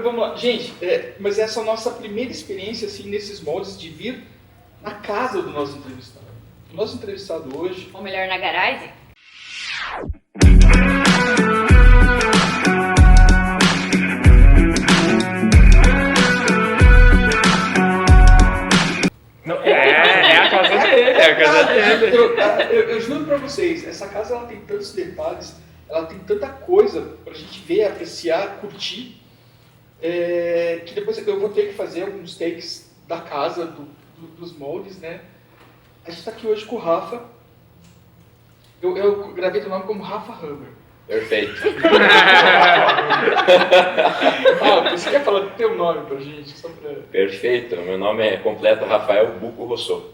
vamos lá. Gente, mas essa é a nossa primeira experiência assim, nesses moldes de vir na casa do nosso entrevistado. O nosso entrevistado hoje... Ou melhor, na garagem? Não, é a casa dele, é a casa dele. Eu juro pra vocês, essa casa ela tem tantos detalhes, ela tem tanta coisa pra gente ver, apreciar, curtir, que depois eu vou ter que fazer alguns takes da casa, dos moldes, né? A gente tá aqui hoje com o Rafa. Eu gravei teu nome como Rafa Hammer. Perfeito. Você quer falar do teu nome pra gente? Só pra... Perfeito. Meu nome é completo Rafael Buco Rossô.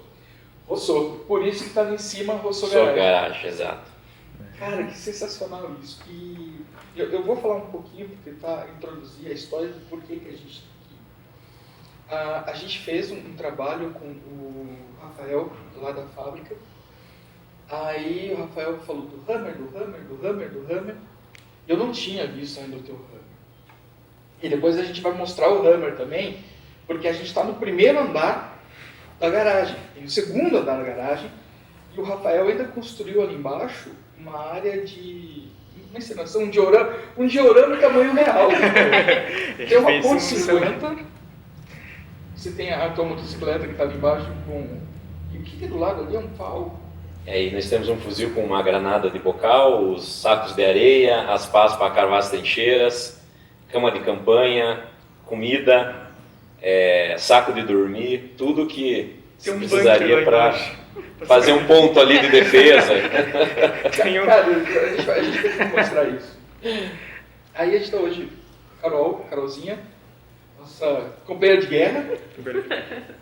Rossô. Por isso que tá ali em cima Rossô Sou Garage. garagem, exato. Cara, que sensacional isso. E eu vou falar um pouquinho para tentar introduzir a história do porquê que a gente está aqui. A gente fez um trabalho com o Rafael, lá da fábrica. Aí o Rafael falou do Hammer. Eu não tinha visto ainda o teu Hammer. E depois a gente vai mostrar o Hammer também, porque a gente está no primeiro andar da garagem. Tem o segundo andar da garagem. E o Rafael ainda construiu ali embaixo uma área de... uma encenação, um diorama em tamanho real. Tem uma ponte 50. Você tem a tua motocicleta que está ali embaixo com... E o que tem do lado ali é um pau. Aí nós temos um fuzil com uma granada de bocal, os sacos de areia, as pás para carvar as trincheiras, cama de campanha, comida, saco de dormir, tudo que se precisaria para fazer um ponto ali de defesa. Cara, a gente vai mostrar isso. Aí a gente está hoje com Carolzinha, nossa companheira de guerra.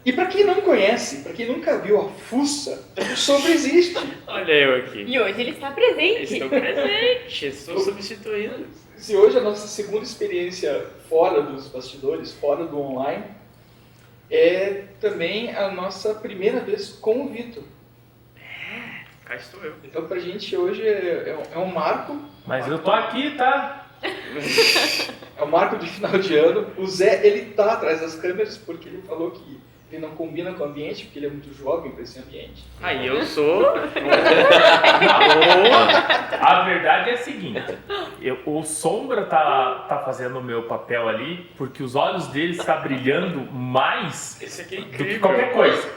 E para quem não conhece, para quem nunca viu a fuça, o Sombra existe. Olha eu aqui. E hoje ele está presente. Estou presente, estou substituindo. Se hoje a nossa segunda experiência fora dos bastidores, fora do online, é também a nossa primeira vez com o Vitor. Cá estou eu. Então pra gente hoje é um marco. Mas eu tô aqui, tá? É um marco de final de ano. O Zé, ele tá atrás das câmeras porque ele falou que ele não combina com o ambiente, porque ele é muito jovem para esse ambiente. Aí eu sou... A verdade é a seguinte, o Sombra tá fazendo o meu papel ali porque os olhos dele estão brilhando mais Esse aqui é do que incrível. qualquer coisa.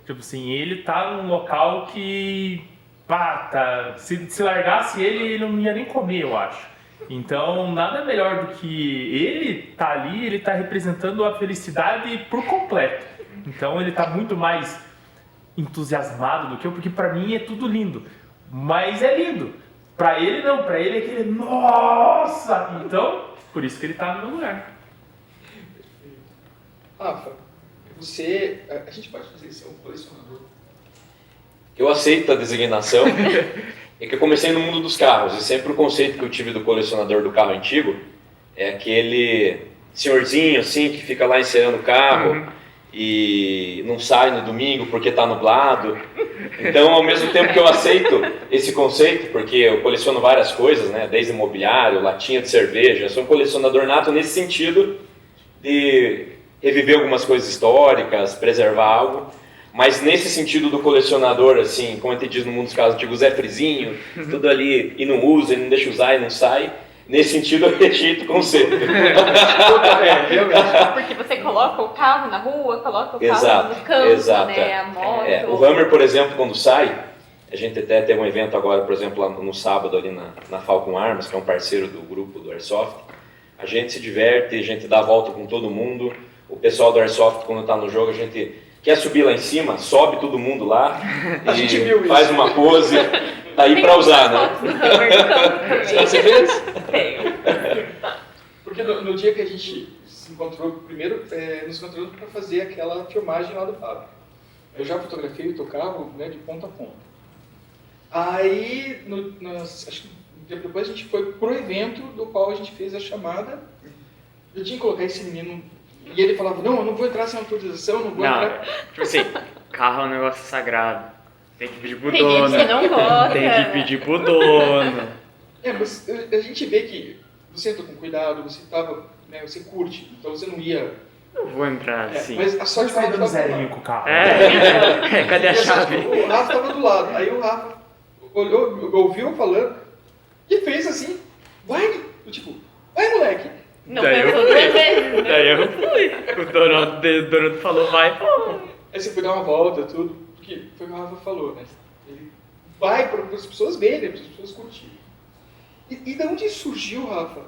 Tipo assim, ele tá num local que... se largasse ele não ia nem comer, eu acho. Então, nada melhor do que ele tá ali, ele tá representando a felicidade por completo. Então, ele tá muito mais entusiasmado do que eu, porque pra mim é tudo lindo. Mas é lindo. Pra ele não, pra ele é aquele nossa! Então, por isso que ele tá no meu lugar. Rafa, a gente pode fazer isso, é um colecionador. Eu aceito a designação. É que eu comecei no mundo dos carros, e sempre o conceito que eu tive do colecionador do carro antigo é aquele senhorzinho assim que fica lá encerando o carro e não sai no domingo porque está nublado. Então, ao mesmo tempo que eu aceito esse conceito, porque eu coleciono várias coisas, né, desde mobiliário, latinha de cerveja, eu sou um colecionador nato nesse sentido de reviver algumas coisas históricas, preservar algo. Mas nesse sentido do colecionador, assim, como a gente diz no mundo dos carros antigos, Zé Frizinho, tudo ali e não usa, e não deixa usar e não sai, nesse sentido eu rejeito o conceito. Porque você coloca o carro na rua, coloca o carro no campo, né, a moto. O Hammer, por exemplo, quando sai, a gente até teve um evento agora, por exemplo, lá no sábado ali na Falcon Arms, que é um parceiro do grupo do Airsoft. A gente se diverte, a gente dá a volta com todo mundo. O pessoal do Airsoft, quando está no jogo, a gente quer subir lá em cima, sobe todo mundo lá e faz uma pose, tá aí para usar, né? Você fez? Porque no dia que a gente se encontrou, primeiro nos encontramos para fazer aquela filmagem lá do Fábio. Eu já fotografei o teu carro, né, de ponta a ponta. Aí, acho que um tempo depois, a gente foi pro evento do qual a gente fez a chamada. Eu tinha que colocar esse menino... E ele falava, não, eu não vou entrar sem autorização, não vou entrar... Tipo assim, carro é um negócio sagrado. Tem que pedir pro Tem dono. gente que não gosta. Tem que pedir pro dono. Mas a gente vê que você entrou com cuidado, você estava né? Você curte, então você não ia... Eu vou entrar assim. Mas a sorte Você tá que o dando Rafa tava zerinho lá. com o carro. Cadê a chave? O Rafa tava do lado, aí o Rafa olhou, ouviu falando e fez assim, vai, tipo, vai moleque. Não Daí eu pensou fui. 2 vezes, né? Daí eu fui. O Doronto falou, vai, pô. Aí você foi dar uma volta, tudo, porque foi o que o Rafa falou, né? Ele vai para as pessoas verem, para as pessoas curtirem. E de onde surgiu, Rafa,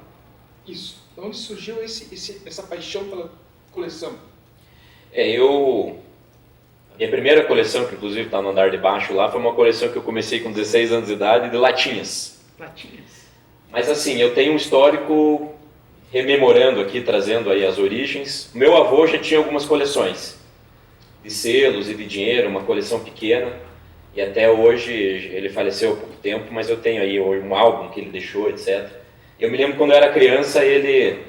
isso? De onde surgiu essa paixão pela coleção? Minha primeira coleção, que inclusive está no andar de baixo lá, foi uma coleção que eu comecei com 16 anos de idade, de latinhas. Mas assim, eu tenho um histórico, rememorando aqui, trazendo aí as origens. Meu avô já tinha algumas coleções de selos e de dinheiro, uma coleção pequena. E até hoje, ele faleceu há pouco tempo, mas eu tenho aí um álbum que ele deixou, etc. Eu me lembro quando eu era criança, ele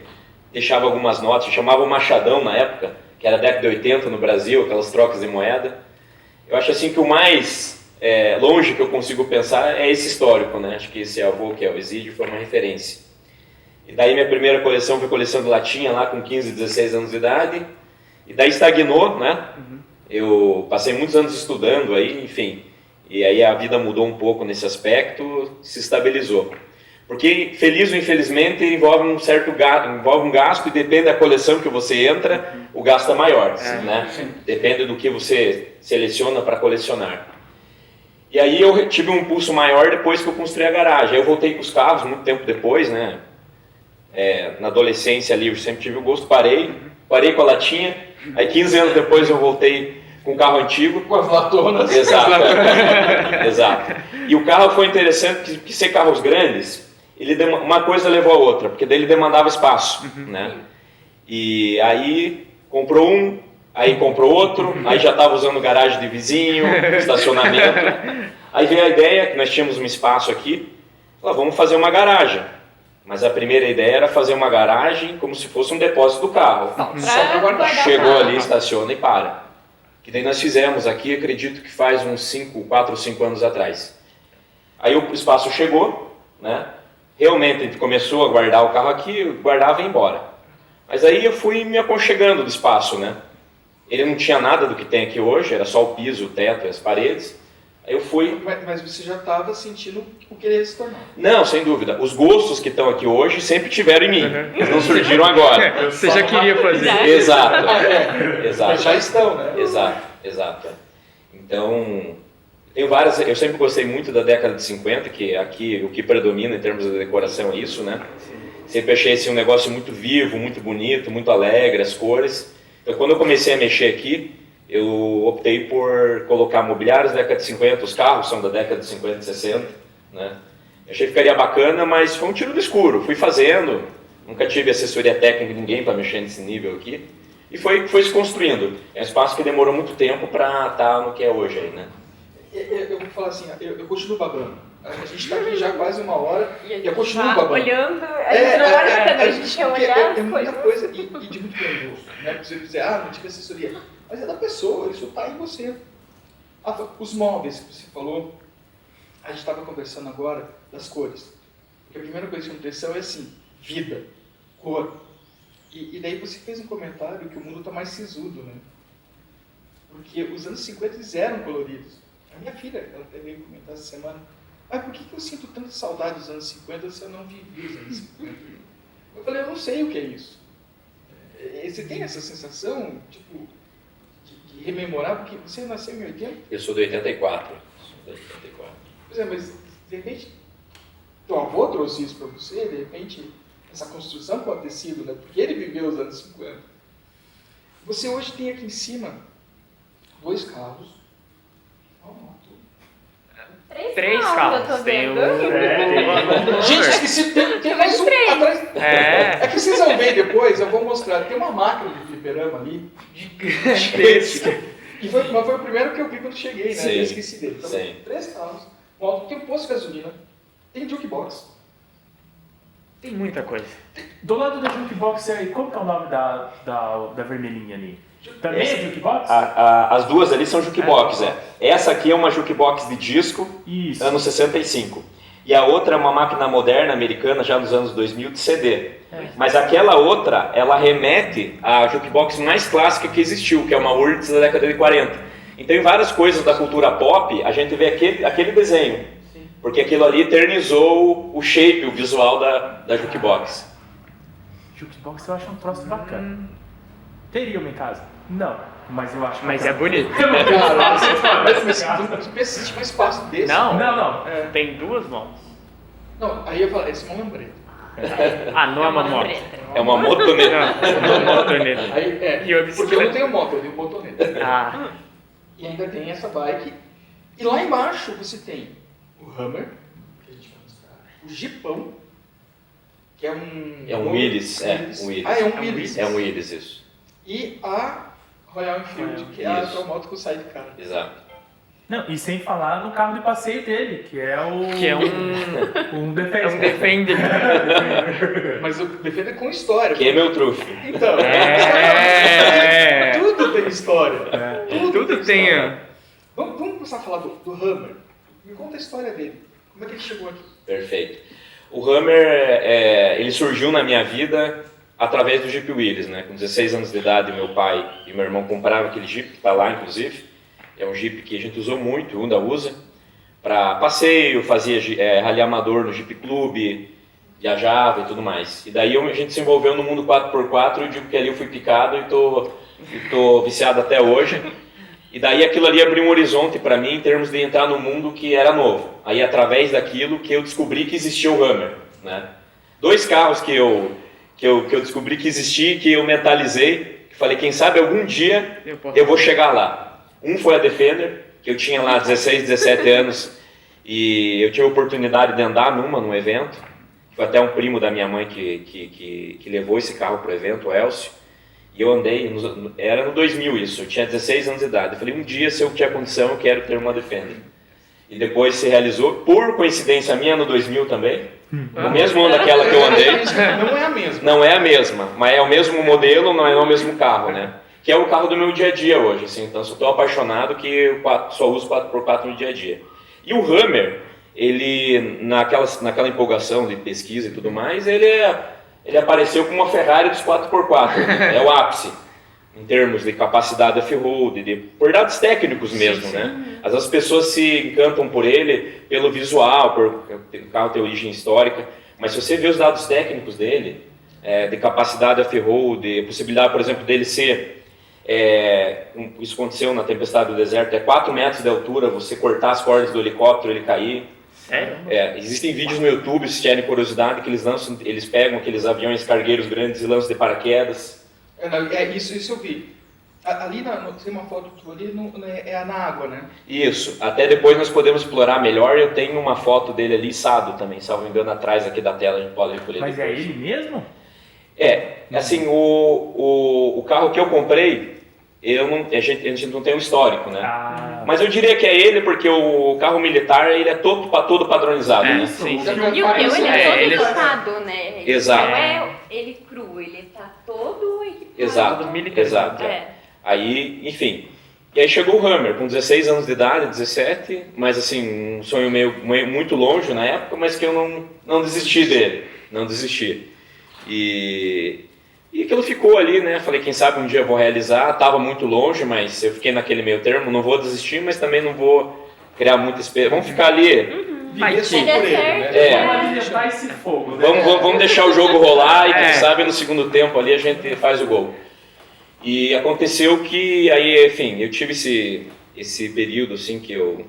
deixava algumas notas, chamava o Machadão na época, que era década de 80 no Brasil, aquelas trocas de moeda. Eu acho assim que o mais longe que eu consigo pensar é esse histórico, né? Acho que esse avô, que é o Exídio, foi uma referência. E daí minha primeira coleção foi coleção de latinha, lá com 15, 16 anos de idade. E daí estagnou, né? Eu passei muitos anos estudando aí, enfim. E aí a vida mudou um pouco nesse aspecto, se estabilizou. Porque, feliz ou infelizmente, envolve um certo gasto e depende da coleção que você entra, o gasto é maior, né? Depende do que você seleciona para colecionar. E aí eu tive um impulso maior depois que eu construí a garagem. Aí eu voltei com os carros muito tempo depois, né? Na adolescência ali eu sempre tive o gosto, parei com a latinha. Aí 15 anos depois eu voltei com o carro antigo. Com as latonas. Exato. Exato. E o carro foi interessante porque ser carros grandes, uma coisa levou a outra, porque daí ele demandava espaço, né? E aí comprou um, aí comprou outro, aí já estava usando garagem de vizinho, estacionamento. Aí veio a ideia que nós tínhamos um espaço aqui, vamos fazer uma garagem. Mas a primeira ideia era fazer uma garagem como se fosse um depósito do carro. Só para guardar. Chegou ali, estaciona e para. Que daí nós fizemos aqui, acredito que faz uns 4 ou 5 anos atrás. Aí o espaço chegou, né? Realmente a gente começou a guardar o carro aqui, guardava e ia embora. Mas aí eu fui me aconchegando do espaço, né? Ele não tinha nada do que tem aqui hoje, era só o piso, o teto e as paredes. Aí eu fui... Mas você já estava sentindo o que ele ia se tornar? Não, sem dúvida. Os gostos que estão aqui hoje sempre tiveram em mim. Eles não surgiram agora. Você já queria fazer. Exato. Exato. Mas já estão, né? Exato. Então, tenho várias... Eu sempre gostei muito da década de 50, que aqui o que predomina em termos de decoração é isso, né? Sempre achei esse um negócio muito vivo, muito bonito, muito alegre, as cores. Então, quando eu comecei a mexer aqui, eu optei por colocar mobiliários da década de 50, os carros são da década de 50 e 60, né? Eu achei que ficaria bacana, mas foi um tiro no escuro, fui fazendo, nunca tive assessoria técnica de ninguém para mexer nesse nível aqui, e foi se construindo. É um espaço que demorou muito tempo para estar no que é hoje aí, né? Eu vou falar assim, eu continuo babando. A gente está aqui já quase 1 hora e eu continuo tá babando. Olhando, a gente não olha quando a gente quer olhar. É muita coisa e de muito bom gosto, né? Você dizer, não tive assessoria. Mas é da pessoa, isso está em você. Os móveis que você falou, a gente estava conversando agora das cores. Porque a primeira coisa que chama atenção é assim, vida, cor. E daí você fez um comentário que o mundo está mais sisudo, né? Porque os anos 50 eles eram coloridos. A minha filha, ela até veio comentar essa semana, mas por que eu sinto tanta saudade dos anos 50 se eu não vivi os anos 50? Eu falei, eu não sei o que é isso. Você tem essa sensação, tipo, de rememorar, porque você nasceu em 80? Eu sou de 84. Pois é, mas de repente, teu avô trouxe isso para você, de repente, essa construção pode ter sido, né? Porque ele viveu os anos 50. Você hoje tem aqui em cima 2 carros, uma moto. 3 carros, eu tô Tem vendo. Gente, esqueci, tem mais um atrás. É que vocês vão ver depois, eu vou mostrar. Tem uma máquina de fliperama ali. Gigantesca. Mas foi o primeiro que eu vi quando cheguei, né? Sim. Eu esqueci dele. Então, Sim. 3 carros, moto, tem um posto de gasolina, tem jukebox. Tem muita coisa. Do lado da jukebox aí, como que é o nome da vermelhinha ali? Também é jukebox? As duas ali são jukebox, Essa aqui é uma jukebox de disco, Isso. anos 65. E a outra é uma máquina moderna americana, já nos anos 2000, de CD. Mas aquela outra, ela remete à jukebox mais clássica que existiu, que é uma Urtz da década de 40. Então, em várias coisas da cultura pop, a gente vê aquele desenho. Porque aquilo ali eternizou o shape, o visual da jukebox. Jukebox eu acho um troço bacana. Teria uma em casa? Não, mas eu acho Mas é bacana. bonito. Cara, mas existe um espaço desse. Não. É. Tem 2 mãos. Não, aí eu falo, esse é uma lambreta. Ah, não é uma moto. É uma motoneta. Não, uma motoneta. Aí, E uma porque eu bicicleta. não tenho moto, eu tenho motoneta. Ah, E ainda tem essa bike. E lá embaixo você tem o Hummer, que a gente vai mostrar, o Jeepão, que é um... É um Willys, um Willys. Ah, é um Willys. É um Willys, isso. E a Royal Enfield, que é a Isso. moto com sidecar. Exato. Não, e sem falar no carro de passeio dele, que é um é Defender. um Defender. Mas o Defender com história. Que é meu trufe. Então, É. tudo tem história. Tudo tem. história. Vamos começar a falar do Hummer. Me conta a história dele. Como é que ele chegou aqui? Perfeito. O Hummer, ele surgiu na minha vida através do Jeep Willys, né? Com 16 anos de idade, meu pai e meu irmão compraram aquele Jeep, que está lá, inclusive. É um Jeep que a gente usou muito, ainda usa, para passeio, fazia rally amador no Jeep Clube, viajava e tudo mais. E daí a gente se envolveu no mundo 4x4 e digo que ali eu fui picado e tô viciado até hoje. E daí aquilo ali abriu um horizonte para mim em termos de entrar no mundo que era novo. Aí através daquilo que eu descobri que existia o Hummer, né? 2 carros que eu descobri que existia, que eu mentalizei, que falei, quem sabe algum dia eu vou chegar lá. Um foi a Defender, que eu tinha lá 16, 17 anos e eu tive a oportunidade de andar num evento. Foi até um primo da minha mãe que levou esse carro para o evento, o Elcio. E eu andei, era no 2000 isso, eu tinha 16 anos de idade. Eu falei, um dia, se eu tiver condição, eu quero ter uma Defender. E depois se realizou, por coincidência minha, no 2000 também. No mesmo ano daquela que eu andei. Não é a mesma. Não é a mesma, mas é o mesmo modelo, não é o mesmo carro, né? Que é o carro do meu dia a dia hoje, assim. Então, eu sou tão apaixonado que eu só uso 4x4 no dia a dia. E o Hummer, ele, naquela empolgação de pesquisa e tudo mais, ele apareceu como uma Ferrari dos 4x4, né? É o ápice, em termos de capacidade off-road, por dados técnicos mesmo, né? Às vezes as pessoas se encantam por ele, pelo visual, por o carro ter origem histórica, mas se você vê os dados técnicos dele, de capacidade off-road, de possibilidade, por exemplo, dele ser... isso aconteceu na Tempestade do Deserto, 4 metros de altura, você cortar as cordas do helicóptero, ele cair. Sério? Existem vídeos no YouTube, se tiverem curiosidade, que eles pegam aqueles aviões cargueiros grandes e lançam de paraquedas. Isso eu vi. Ali tem uma foto tua ali, na água, né? Isso, até depois nós podemos explorar melhor. Eu tenho uma foto dele ali, içado também, salvo engano, atrás aqui da tela, a gente pode recolher. Mas depois. é ele mesmo? Assim, o carro que eu comprei, a gente não tem um histórico, né? Mas eu diria que é ele, porque o carro militar, ele é todo padronizado, né? Sim. E o teu, ele é ele todo é- equipado, né? Exato. Não é ele cru, ele tá todo equipado. Exato, militarizado. Aí, enfim. E aí chegou o Hummer, com 16 anos de idade, 17, mas assim, um sonho muito longe na época, mas que eu não desisti dele, não desisti. E aquilo ficou ali, né? Falei, quem sabe um dia eu vou realizar. Tava muito longe, mas eu fiquei naquele meio termo. Não vou desistir, mas também não vou criar muita esperança. Vamos ficar ali. Viver só Se por der ele, certo, né? Vamos alimentar esse fogo, né? Vamos deixar o jogo rolar e quem sabe no segundo tempo ali a gente faz o gol. E aconteceu que aí, enfim, eu tive esse período assim que eu...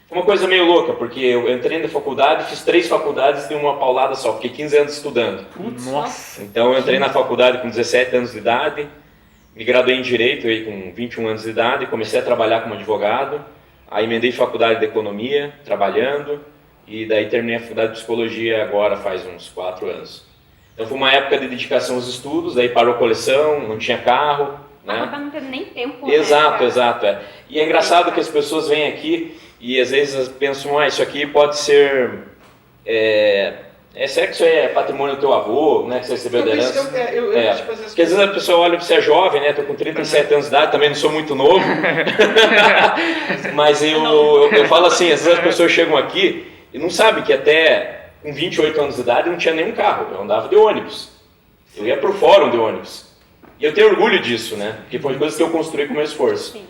Foi uma coisa meio louca, porque eu entrei na faculdade, fiz 3 faculdades de uma paulada só, fiquei 15 anos estudando. Nossa. Então eu entrei na faculdade com 17 anos de idade, me graduei em Direito aí com 21 anos de idade, comecei a trabalhar como advogado, aí emendei faculdade de Economia, trabalhando, e daí terminei a faculdade de Psicologia agora faz uns 4 anos. Então foi uma época de dedicação aos estudos, daí parou a coleção, não tinha carro, né? Acaba não tendo nem tempo. Exato, né, exato. E é engraçado que as pessoas vêm aqui e às vezes pensam, isso aqui pode ser... será que isso é patrimônio do teu avô, né, que você recebeu de herança? Porque às vezes a pessoa olha, você é jovem, né, estou com 37 anos de idade, também não sou muito novo, mas eu falo assim, às vezes as pessoas chegam aqui e não sabem que até com 28 anos de idade eu não tinha nenhum carro, eu andava de ônibus. Eu ia pro fórum de ônibus. E eu tenho orgulho disso, né? Porque foi coisa que eu construí com o meu esforço. Sim.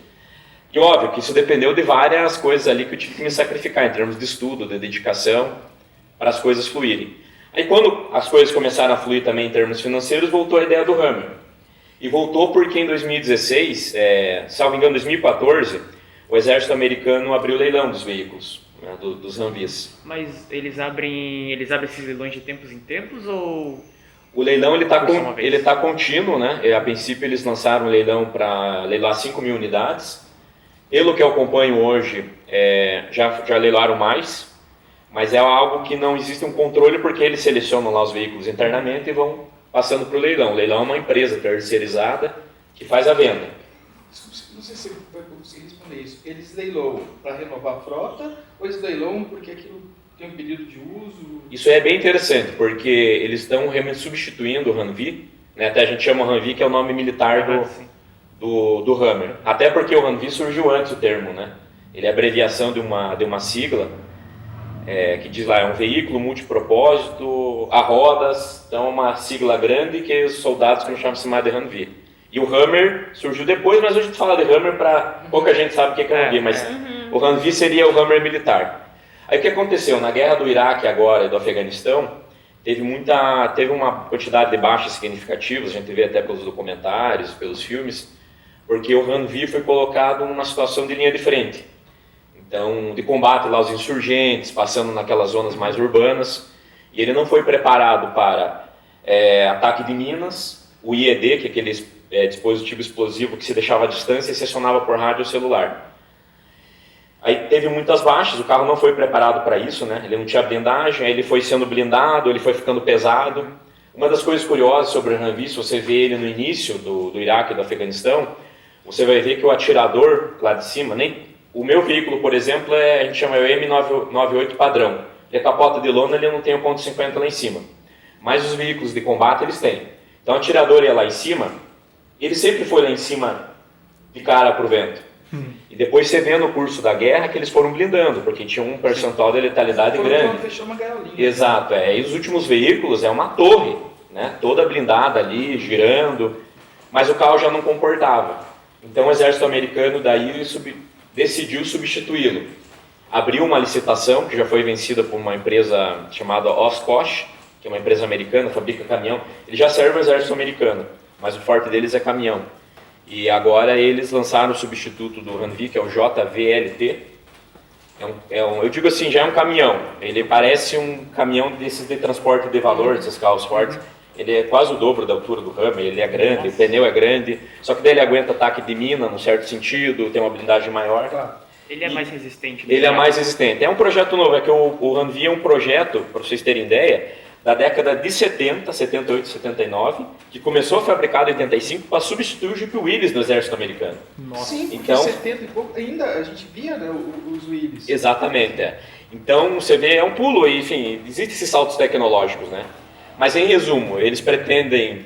E óbvio que isso dependeu de várias coisas ali que eu tive que me sacrificar em termos de estudo, de dedicação, para as coisas fluírem. Aí quando as coisas começaram a fluir também em termos financeiros, voltou a ideia do Hummer. E voltou porque em 2016, salvo engano, 2014, o exército americano abriu o leilão dos veículos, né, dos Humvees. Mas eles abrem esses leilões de tempos em tempos ou... O leilão ele tá contínuo, né? A princípio eles lançaram um leilão para leilar 5 mil unidades. Pelo que eu acompanho hoje, já leilaram mais, mas é algo que não existe um controle porque eles selecionam lá os veículos internamente e vão passando para o leilão. O leilão é uma empresa terceirizada que faz a venda. Não sei se você vai conseguir responder isso. Eles leiloam para renovar a frota ou eles leiloam porque aquilo tem um período de uso? Isso é bem interessante, porque eles estão realmente substituindo o Humvee, né? Até a gente chama o Humvee, que é o nome militar do Hummer. Até porque o Humvee surgiu antes o termo, né? Ele é abreviação de uma sigla, que diz lá, é um veículo multipropósito, a rodas, então é uma sigla grande que os soldados que não chamam de Humvee. E o Hummer surgiu depois, mas hoje a gente fala de Hummer para pouca gente sabe o que é Humvee, mas o Humvee seria o Hummer militar. Aí o que aconteceu? Na guerra do Iraque agora e do Afeganistão, teve uma quantidade de baixas significativas, a gente vê até pelos documentários, pelos filmes, porque o Humvee foi colocado numa situação de linha de frente. Então, de combate lá aos insurgentes, passando naquelas zonas mais urbanas, e ele não foi preparado para ataque de minas, o IED, que é aquele dispositivo explosivo que se deixava à distância e se acionava por rádio ou celular. Aí teve muitas baixas, o carro não foi preparado para isso, né? Ele não tinha blindagem, aí ele foi sendo blindado, ele foi ficando pesado. Uma das coisas curiosas sobre o Humvee, se você vê ele no início do Iraque e do Afeganistão, você vai ver que o atirador lá de cima, o meu veículo, por exemplo, a gente chama o M98 padrão. Ele é capota de lona, ele não tem o ponto .50 lá em cima. Mas os veículos de combate, eles têm. Então o atirador ia lá em cima, ele sempre foi lá em cima de cara pro vento. E depois você vê no curso da guerra que eles foram blindando, porque tinha um percentual de letalidade grande. Fechou uma gaiolinha. Exato, e os últimos veículos é uma torre, né, toda blindada ali, girando, mas o carro já não comportava. Então o exército americano daí decidiu substituí-lo. Abriu uma licitação que já foi vencida por uma empresa chamada Oshkosh, que é uma empresa americana, fabrica caminhão. Ele já serve o exército americano, mas o forte deles é caminhão. E agora eles lançaram o substituto do Humvee, que é o JVLT. Eu digo assim, já é um caminhão. Ele parece um caminhão desses de transporte de valor, desses carros fortes. Ele é quase o dobro da altura do Hummer, ele é grande, o pneu é grande. Só que daí ele aguenta ataque de mina, num certo sentido, tem uma blindagem maior. Claro. Ele é mais resistente. Ele é mais resistente. É um projeto novo, é que o Humvee é um projeto, para vocês terem ideia, da década de 70, 78, 79, que começou a fabricar em 85 para substituir o Jeep Willys do exército americano. Nossa. Sim, porque Então, 70 e pouco, ainda a gente via, né, os Willys. Exatamente, Então, você vê, é um pulo, enfim, existem esses saltos tecnológicos, né? Mas, em resumo, eles pretendem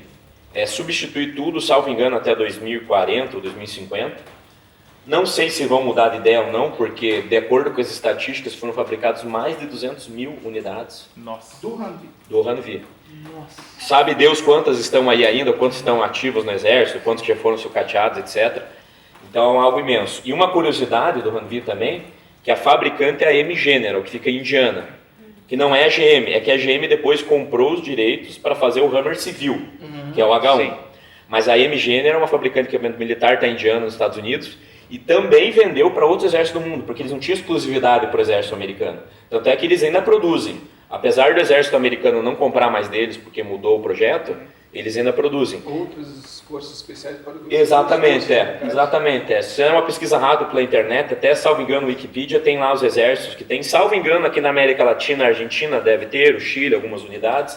substituir tudo, salvo engano, até 2040 ou 2050. Não sei se vão mudar de ideia ou não, porque, de acordo com as estatísticas, foram fabricados mais de 200 mil unidades Nossa. Do Humvee. do Humvee. Sabe Deus quantas estão aí ainda, quantos estão ativos no exército, quantos já foram sucateados, etc. Então é algo imenso. E uma curiosidade do Humvee também, que a fabricante é a M General, que fica em Indiana, que não é a GM, é que a GM depois comprou os direitos para fazer o Hummer civil, que é o H1. Sim. Mas a M General é uma fabricante de equipamento militar, está em Indiana, nos Estados Unidos, e também vendeu para outros exércitos do mundo, porque eles não tinham exclusividade para o exército americano. Tanto é que eles ainda produzem. Apesar do exército americano não comprar mais deles, porque mudou o projeto, eles ainda produzem. Outras forças especiais podem... Exatamente, exatamente. Se fizer uma pesquisa rápida pela internet, até salvo engano, o Wikipedia tem lá os exércitos que tem, salvo engano, aqui na América Latina, a Argentina deve ter, o Chile, algumas unidades.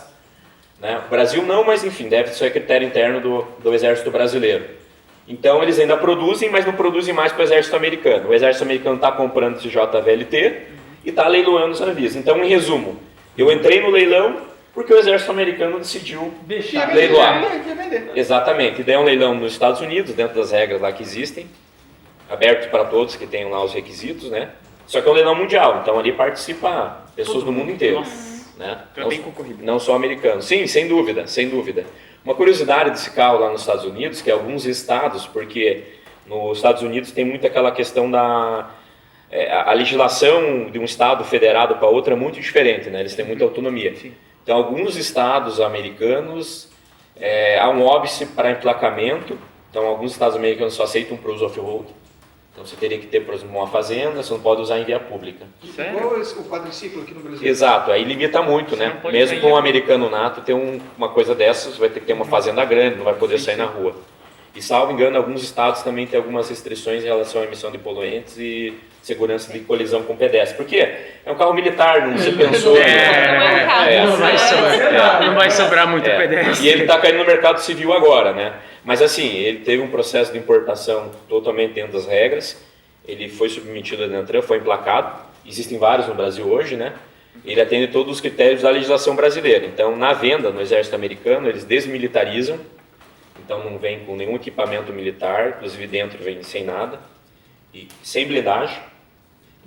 Né? O Brasil não, mas enfim, deve ser critério interno do exército brasileiro. Então eles ainda produzem, mas não produzem mais para o exército americano. O exército americano está comprando esse JVLT e está leiloando os navios. Então, em resumo, eu entrei no leilão porque o exército americano decidiu leiloar. Exatamente. E daí é um leilão nos Estados Unidos, dentro das regras lá que existem, aberto para todos que tenham lá os requisitos, né? Só que é um leilão mundial, então ali participa pessoas do mundo inteiro. Nossa. Né? Então é bem concorrido. Não só americanos. Sim, sem dúvida, sem dúvida. Uma curiosidade desse carro lá nos Estados Unidos, que alguns estados, porque nos Estados Unidos tem muito aquela questão da... a legislação de um estado federado para outro é muito diferente, né? Eles têm muita autonomia. Sim. Então, alguns estados americanos, há um óbice para emplacamento. Então, alguns estados americanos só aceitam para uso off-road. Então, você teria que ter, por exemplo, uma fazenda, você não pode usar em via pública. Sério? Igual o quadriciclo aqui no Brasil. Exato, aí limita muito, Você né? não pode Mesmo sair com um na americano nato, ter uma coisa dessas, vai ter que ter uma fazenda grande, não vai poder sair na rua. E, salvo engano, alguns estados também têm algumas restrições em relação à emissão de poluentes e segurança de colisão com pedestre. Por quê? É um carro militar, não se pensou... Não vai sobrar muito pedestre. E ele está caindo no mercado civil agora, né? Mas assim, ele teve um processo de importação totalmente dentro das regras, ele foi submetido a Denatran, foi emplacado, existem vários no Brasil hoje, né? Ele atende todos os critérios da legislação brasileira. Então, na venda no exército americano, eles desmilitarizam, então não vem com nenhum equipamento militar, inclusive dentro vem sem nada, e sem blindagem.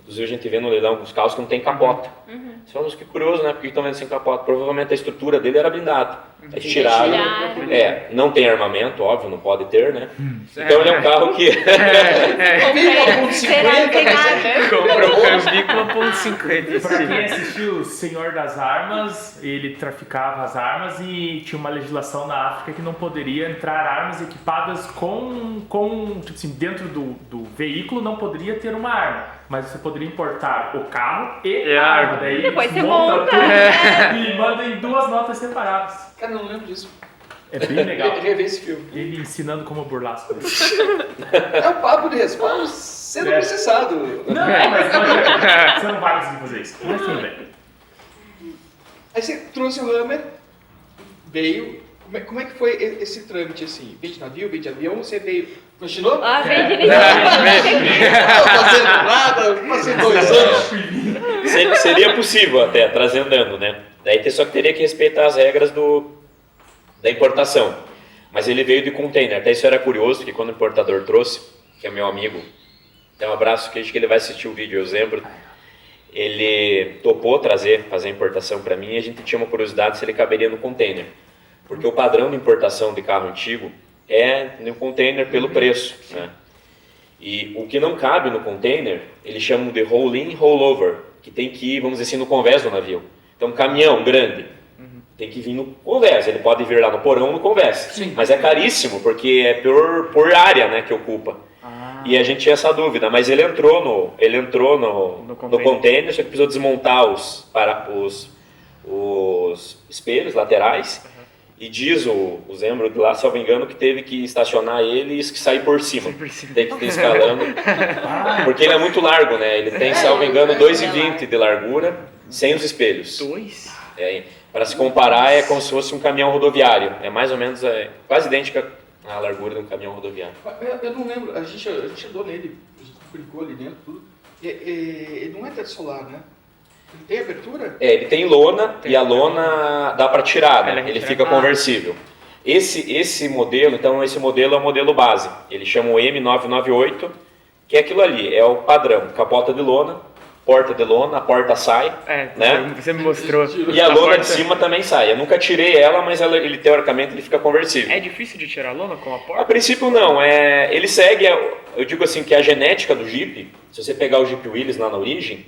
Inclusive a gente vê no leilão alguns carros que não tem capota. Você fala, que curioso, né? Por que estão vendo sem capota? Provavelmente a estrutura dele era blindada. Eles tiraram. Não tem armamento, óbvio, não pode ter, né? Então ele é um carro que... Comprou o Cambi com 1.50. Pra quem assistiu Senhor das Armas, ele traficava as armas e tinha uma legislação na África que não poderia entrar armas equipadas com tipo assim, dentro do veículo não poderia ter uma arma. Mas você poderia importar o carro e a arma. Daí depois você monta monta. tudo e manda em 2 notas separadas. Cara, eu não lembro disso. É bem legal. Eu revi esse filme. Ele ensinando como burlar as coisas. É o papo de respaldo sendo processado. Não, mas você não vai conseguir fazer isso. Mas tudo bem. Aí você trouxe o Hammer, veio. Como é que foi esse trâmite assim? Veio de navio, veio de avião, você veio. Continuou? Veio de Não fazendo nada, passei 2 anos. Seria possível até, trazer andando, né? Daí só que teria que respeitar as regras da importação. Mas ele veio de container. Até isso era curioso, porque quando o importador trouxe, que é meu amigo, dá um abraço, que acho que ele vai assistir o vídeo, eu lembro. Ele topou fazer a importação para mim e a gente tinha uma curiosidade se ele caberia no container. Porque o padrão de importação de carro antigo é no container pelo preço, né? E o que não cabe no container, eles chamam de roll-in, roll-over, que tem que ir, vamos dizer assim, no convés do navio. Então, um caminhão grande tem que vir no convés, ele pode vir lá no porão no convés, mas é caríssimo, porque é por área, né, que ocupa. E a gente tinha essa dúvida, mas ele entrou no container, só que precisou desmontar os espelhos laterais. E diz o Zembro de lá, se eu não me engano, que teve que estacionar ele e sair por cima. Tem que ir escalando. Porque ele é muito largo, né? Ele tem, se eu não me engano, 2,20 de largura, sem os espelhos. 2? Para se comparar, é como se fosse um caminhão rodoviário. É mais ou menos quase idêntica à largura de um caminhão rodoviário. Eu não lembro, a gente andou nele, a gente brincou ali dentro, tudo. Ele não é teto solar, né? Ele tem abertura? Ele tem lona e a lona dá para tirar, né? Ele fica conversível. Esse modelo, então esse modelo é o modelo base. Ele chama o M998, que é aquilo ali, é o padrão. Capota de lona, porta de lona, a porta sai, né? Você me mostrou. E a lona de cima também sai. Eu nunca tirei ela, mas ele teoricamente ele fica conversível. É difícil de tirar a lona com a porta? A princípio não, ele segue, eu digo assim, que a genética do Jeep, se você pegar o Jeep Willys lá na origem,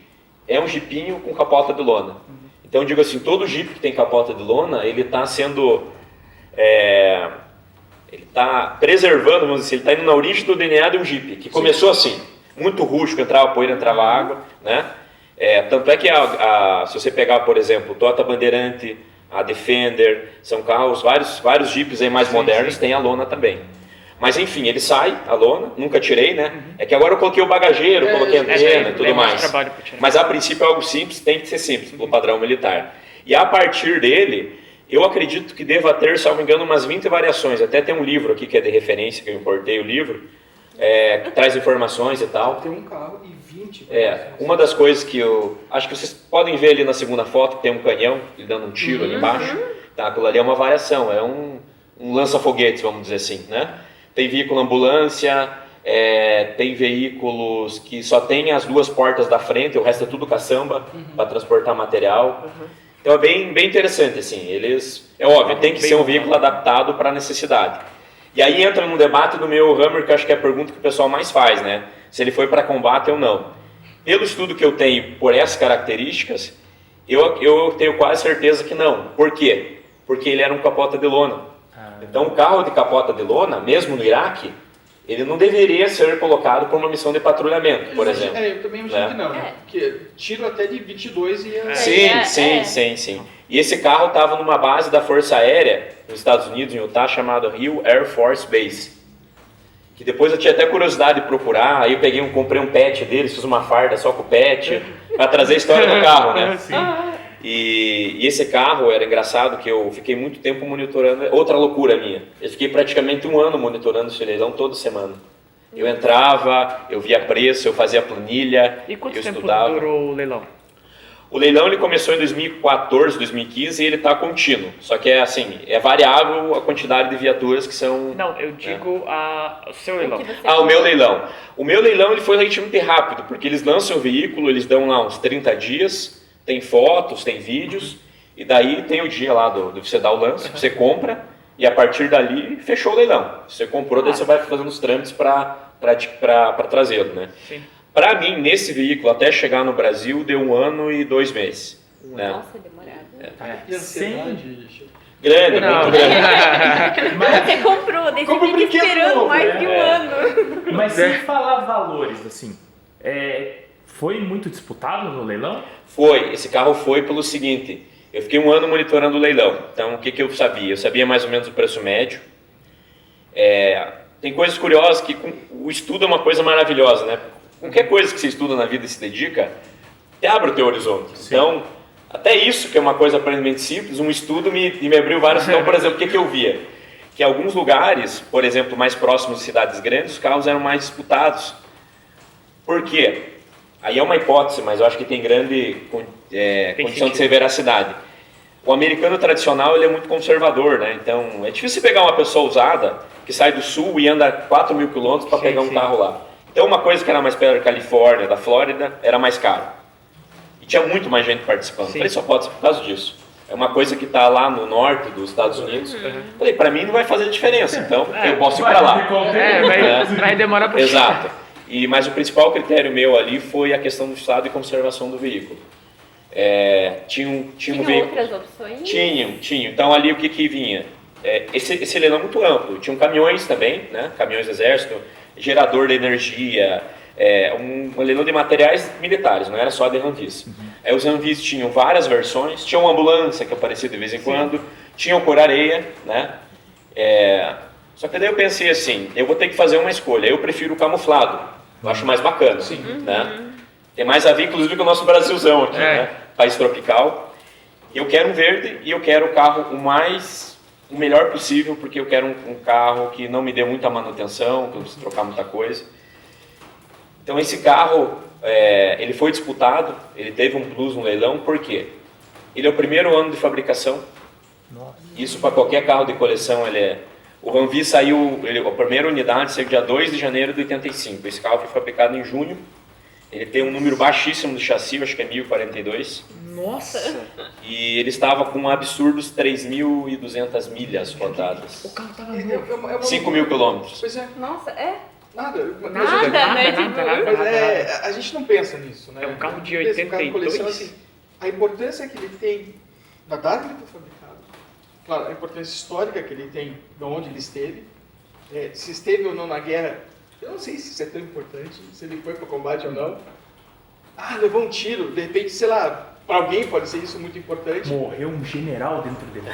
é um Jeepinho com capota de lona. Então eu digo assim, todo Jeep que tem capota de lona, ele está sendo, ele está preservando, vamos dizer assim, ele está indo na origem do DNA de um Jeep, que começou assim, muito rústico, entrava poeira, entrava água, né? Tanto é que se você pegar, por exemplo, o Toyota Bandeirante, a Defender, são carros, vários Jeeps aí mais modernos, tem a lona também. Mas enfim, ele sai, a lona, nunca tirei, né? É que agora eu coloquei o bagageiro, coloquei a antena e tudo mais. Mas a princípio é algo simples, tem que ser simples, pelo padrão militar. E a partir dele, eu acredito que deva ter, se não me engano, umas 20 variações. Até tem um livro aqui que é de referência, que eu importei o livro, que traz informações e tal. Tem um carro e 20 uma das coisas que eu... Acho que vocês podem ver ali na segunda foto, que tem um canhão, ele dando um tiro ali embaixo. Tá, aquilo ali é uma variação, é um lança-foguetes, vamos dizer assim, né? Tem veículo ambulância, tem veículos que só tem as 2 portas da frente, o resto é tudo caçamba para transportar material. Então é bem interessante, assim, é óbvio, tem que ser um veículo adaptado para a necessidade. E aí entra no debate do meu Hummer, que eu acho que é a pergunta que o pessoal mais faz, né? Se ele foi para combate ou não. Pelo estudo que eu tenho por essas características, eu tenho quase certeza que não. Por quê? Porque ele era um capota de lona. Então o carro de capota de lona, mesmo no Iraque, ele não deveria ser colocado para uma missão de patrulhamento, por exemplo. Eu também imagino que não, né? Porque tiro até de 22 ia... Sim. E esse carro estava numa base da Força Aérea nos Estados Unidos, em Utah, chamada Hill Air Force Base. Que depois eu tinha até curiosidade de procurar, aí eu comprei um pet deles, fiz uma farda só com o pet, para trazer a história do carro, né? E esse carro era engraçado que eu fiquei muito tempo monitorando, outra loucura minha. Eu fiquei praticamente 1 ano monitorando esse leilão toda semana. Eu entrava, eu via preço, eu fazia planilha, E quanto eu tempo estudava. durou o leilão? O leilão ele começou em 2014, 2015 e ele está contínuo. Só que é variável a quantidade de viaturas que são... Não, eu digo o seu leilão. O meu leilão. O meu leilão ele foi relativamente rápido, porque eles lançam o veículo, eles dão lá uns 30 dias, tem fotos, tem vídeos, e daí tem o dia lá do você dar o lance, você compra, e a partir dali fechou o leilão. Você comprou, daí você vai fazendo os trâmites para trazê-lo, né? Sim. Para mim, nesse veículo, até chegar no Brasil, deu 1 ano e 2 meses. Né? Nossa, demorado. E ansiedade, Grande, muito grande. Mas você comprou, daí você fica esperando mais de 1 ano. Mas sem falar valores, assim, foi muito disputado no leilão? Foi, esse carro foi pelo seguinte, eu fiquei 1 ano monitorando o leilão, então o que eu sabia? Eu sabia mais ou menos o preço médio. Tem coisas curiosas que o estudo é uma coisa maravilhosa, né? Qualquer coisa que você estuda na vida e se dedica, te abre o teu horizonte. Sim. Então, até isso que é uma coisa aparentemente simples, um estudo me abriu vários. Então, por exemplo, o que eu via? Que em alguns lugares, por exemplo, mais próximos de cidades grandes, os carros eram mais disputados. Por quê? Aí é uma hipótese, mas eu acho que tem grande condição de ser veracidade. O americano tradicional ele é muito conservador, né? Então, é difícil pegar uma pessoa usada que sai do sul e anda 4.000 quilômetros para pegar um carro lá. Então, uma coisa que era mais perto da Califórnia, da Flórida, era mais caro. E tinha muito mais gente participando. Falei, só pode ser por causa disso. É uma coisa que está lá no norte dos Estados Unidos. Falei, para mim não vai fazer diferença, então eu posso ir para lá. Vai demorar para Exato. Mas o principal critério meu ali foi a questão do estado e conservação do veículo. Tinha um veículo... outras opções? Tinham. Então ali o que vinha? Esse leilão é muito amplo. Tinham caminhões também, né? Caminhões do exército, gerador de energia, um leilão de materiais militares, não era só de Humvees. Os Humvees tinham várias versões, tinha uma ambulância que aparecia de vez em quando, tinha o cor-areia, né? Só que daí eu pensei assim, eu vou ter que fazer uma escolha, eu prefiro o camuflado, eu acho mais bacana, né? Tem mais a ver, inclusive, com o nosso Brasilzão aqui, né? País tropical. Eu quero um verde e eu quero o carro o melhor possível, porque eu quero um carro que não me dê muita manutenção, que eu preciso trocar muita coisa. Então esse carro, ele foi disputado, ele teve um plus no leilão, por quê? Ele é o primeiro ano de fabricação. Nossa. Isso para qualquer carro de coleção, o Humvee saiu, a primeira unidade saiu dia 2 de janeiro de 85. Esse carro foi fabricado em junho. Ele tem um número baixíssimo de chassi, eu acho que é 1042. Nossa! E ele estava com absurdos 3.200 milhas rodadas. O carro estava novo. 5.000 quilômetros. Pois é. Nossa, Nada, né? Mas a gente não pensa nisso, né? É um carro de Um carro de 82. coleção, assim, a importância que ele tem da data que ele foi fabricado, claro, a importância histórica que ele tem de onde ele esteve, se esteve ou não na guerra, eu não sei se isso é tão importante, se ele foi para o combate ou não. Levou um tiro, de repente, sei lá, para alguém pode ser isso muito importante. Morreu um general dentro dele.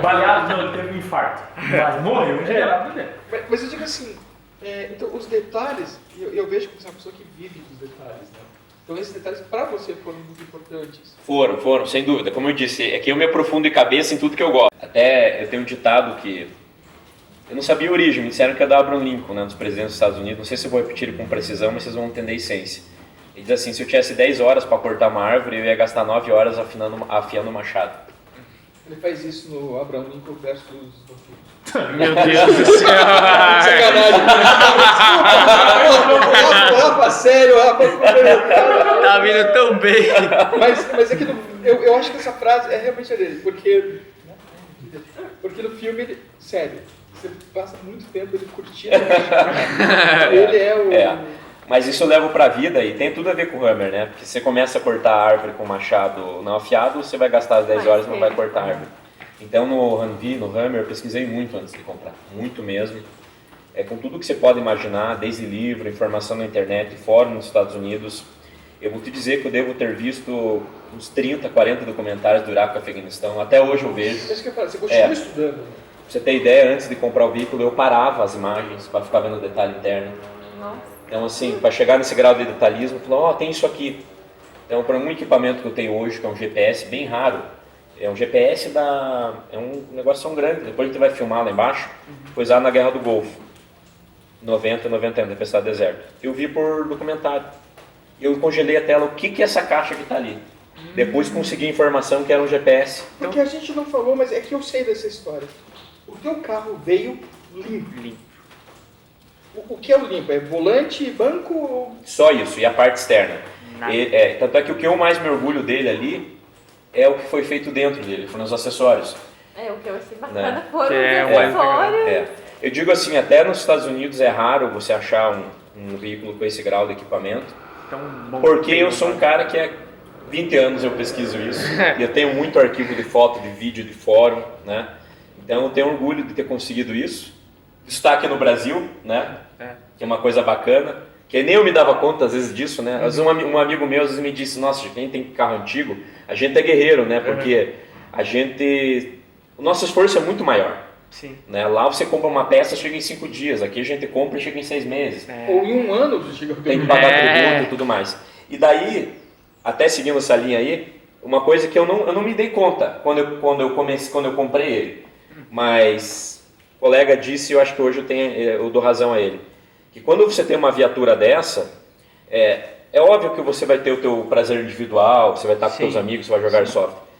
Baleado, não, ele teve um infarto. Mas morreu um general dentro dele. Mas eu digo assim, então os detalhes, eu vejo que você é uma pessoa que vive dos detalhes, né? Então esses detalhes para você foram muito importantes. Foram, sem dúvida. Como eu disse, é que eu me aprofundo de cabeça em tudo que eu gosto. Até eu tenho um ditado que... Eu não sabia a origem, me disseram que é da Abraham Lincoln, né, dos presidentes dos Estados Unidos. Não sei se eu vou repetir ele com precisão, mas vocês vão entender a essência. Ele diz assim, se eu tivesse 10 horas para cortar uma árvore, eu ia gastar 9 horas afiando o machado. Ele faz isso no Abraham Lincoln versus Meu Deus do céu. Sacanagem. Rafa, sério, Rafa. Tá vindo tão bem. Mas é que eu acho que essa frase é realmente a dele, porque no filme, sério, você passa muito tempo ele curtindo. Ele é o... Mas isso leva para a vida e tem tudo a ver com o Hammer, né? Porque você começa a cortar a árvore com machado não afiado, você vai gastar as 10 horas e não vai cortar a árvore. Então no Humvee, no Hammer, eu pesquisei muito antes de comprar, muito mesmo. Com tudo que você pode imaginar, desde livro, informação na internet, fórum nos Estados Unidos. Eu vou te dizer que eu devo ter visto uns 30, 40 documentários do Iraque e Afeganistão. Até hoje eu vejo. Isso que eu falo, você continua estudando. Pra você ter ideia, antes de comprar o veículo, eu parava as imagens para ficar vendo o detalhe interno. Nossa. Então, assim, para chegar nesse grau de detalhismo, falou, tem isso aqui. Então, para um equipamento que eu tenho hoje, que é um GPS bem raro, é um GPS é um negócio tão grande, depois a gente vai filmar lá embaixo, foi usado na Guerra do Golfo, 90 e 91, Tempestade do Deserto. Eu vi por documentário. Eu congelei a tela, o que é essa caixa que está ali? Depois consegui a informação que era um GPS. Porque a gente não falou, mas é que eu sei dessa história. O teu carro veio limpo. O que é o limpo? É volante, banco? Só isso, e a parte externa. Tanto é que o que eu mais me orgulho dele ali é o que foi feito dentro dele, foram os acessórios. O que eu achei bacana Né? foram os acessórios. Eu digo assim, até nos Estados Unidos é raro você achar um veículo com esse grau de equipamento, porque eu sou um cara que há 20 anos eu pesquiso isso, e eu tenho muito arquivo de foto, de vídeo, de fórum, né? Então eu tenho orgulho de ter conseguido isso. Está aqui no Brasil, né? Que é uma coisa bacana, que nem eu me dava conta às vezes disso, né? Às vezes um amigo meu às vezes me disse, nossa, quem tem carro antigo, a gente é guerreiro, né? Porque o nosso esforço é muito maior. Sim. Né? Lá você compra uma peça, chega em 5 dias, aqui a gente compra e chega em 6 meses. Ou em 1 ano você chega. Tem que pagar tributo e tudo mais. E daí, até seguindo essa linha aí, uma coisa que eu não me dei conta quando eu comprei ele, mas o colega disse, e eu acho que hoje eu dou razão a ele, que quando você tem uma viatura dessa, é óbvio que você vai ter o teu prazer individual, você vai estar com seus amigos, você vai jogar software.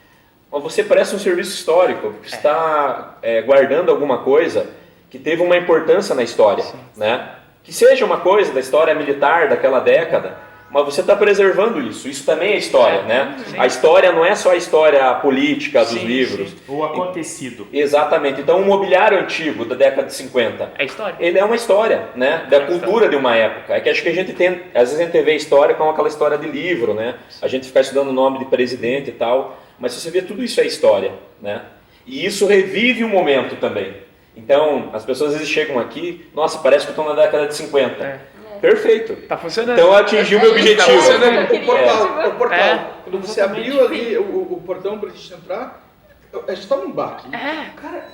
Mas você presta um serviço histórico, porque você está guardando alguma coisa que teve uma importância na história, né? Que seja uma coisa da história militar daquela década, mas você está preservando isso. Isso também é história, né? Sim. A história não é só a história política dos livros. Sim. O acontecido. Exatamente. Então, um mobiliário antigo da década de 50, é história. Ele é uma história, né? Da cultura de uma época. É que acho que às vezes a gente vê a história como aquela história de livro, né? A gente fica estudando o nome de presidente e tal, mas se você vê, tudo isso é história, né? E isso revive o momento também. Então, as pessoas às vezes chegam aqui, nossa, parece que eu estou na década de 50. Perfeito. Tá funcionando. Então eu atingi o meu objetivo. O portal. Quando você abriu ali o portão para a gente entrar, a gente estava num baque. Cara,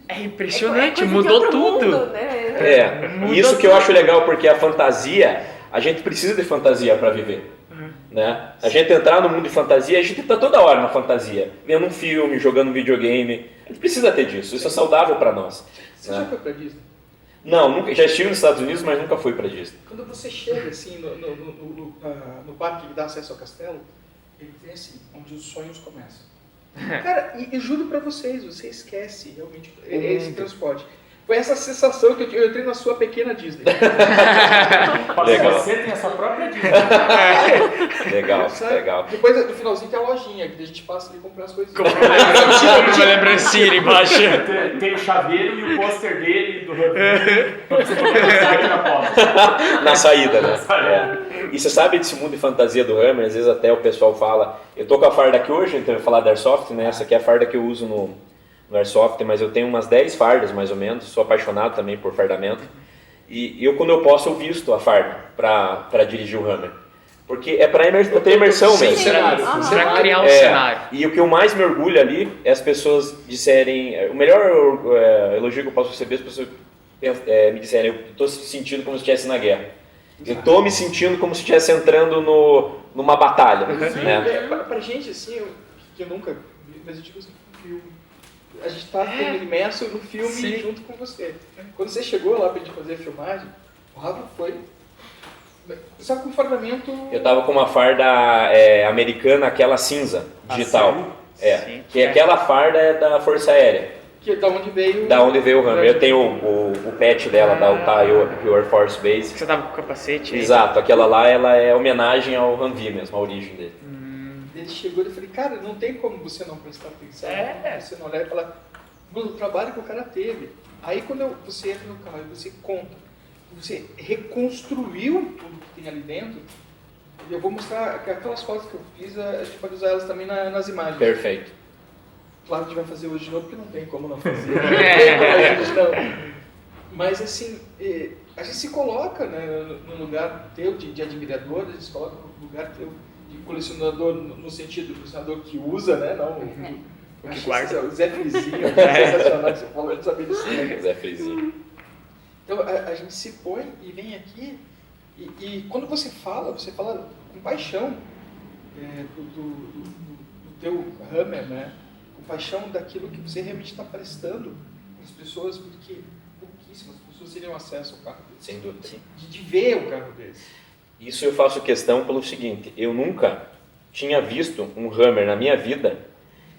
é impressionante, coisa mudou de outro tudo. mundo, né? Mudou Isso que eu tudo. acho legal, porque a fantasia, a gente precisa de fantasia para viver. Né? A gente entrar no mundo de fantasia, a gente está toda hora na fantasia, vendo um filme, jogando um videogame. A gente precisa ter disso, isso é saudável para nós. Você já foi para Disney? Não, nunca, já estive nos Estados Unidos, mas nunca fui para Disney. Quando você chega assim no parque que dá acesso ao castelo, ele tem assim, onde os sonhos começam. Cara, e juro pra vocês, você esquece realmente esse transporte. Foi essa sensação que eu entrei na sua pequena Disney. Legal. Você tem a sua própria Disney. Legal, Sabe? legal. Depois, no finalzinho, tem a lojinha, que a gente passa ali e compra as coisas. Uma lembrancinha embaixo. Tem o chaveiro e o pôster dele do Hub. Pra você poder postar aqui na porta. Na saída, né? E você sabe desse mundo de fantasia do Hammer, às vezes até o pessoal fala, eu tô com a farda aqui hoje, então eu vou falar da Airsoft, né? Essa aqui é a farda que eu uso no Airsoft, mas eu tenho umas 10 fardas mais ou menos, sou apaixonado também por fardamento. E eu, quando eu posso, eu visto a farda para dirigir o Hammer. Porque é para ter imersão mesmo. Cenário. Pra criar um cenário. E o que eu mais me orgulho ali é as pessoas disserem, o melhor elogio que eu posso receber, as pessoas me disserem, eu estou sentindo como se estivesse na guerra. Eu estou me sentindo como se estivesse entrando numa batalha. Né? Pra gente, assim, que eu nunca vi, mas eu digo assim, filme. A gente tá imerso no filme junto com você. Quando você chegou lá pra gente fazer a filmagem, o Rafa foi... Só com fardamento... Eu tava com uma farda americana, aquela cinza, digital. Sim. Que aquela farda é da Força Aérea. Que da onde veio... Da onde veio o Hammer. Eu tenho o patch dela, da Utah Air Force Base. Você tava com o capacete aí? Exato, aquela lá ela é homenagem ao Humvee mesmo, a origem dele. Ele chegou e eu falei, cara, não tem como você não prestar atenção. Você não olhar e falar, o trabalho que o cara teve. Aí quando você entra no carro e você conta, você reconstruiu tudo que tem ali dentro, e eu vou mostrar que aquelas fotos que eu fiz, a gente pode usar elas também nas imagens. Perfeito. Claro que a gente vai fazer hoje de novo, porque não tem como não fazer. Não tem como a gente não. Mas assim, a gente se coloca, né, no lugar teu de admirador, a gente se coloca no lugar teu de colecionador, no sentido do colecionador que usa, né? Não, o que guarda. O Zé Frizinho, sensacional que você falou, eu não sabia disso. Zé Frizinho. Então a gente se põe e vem aqui, e quando você fala com paixão do teu Hammer, né? Com paixão daquilo que você realmente está prestando para as pessoas, porque pouquíssimas pessoas teriam acesso ao carro deles. Sem dúvida. De ver o carro deles. Isso eu faço questão pelo seguinte, eu nunca tinha visto um Hammer na minha vida.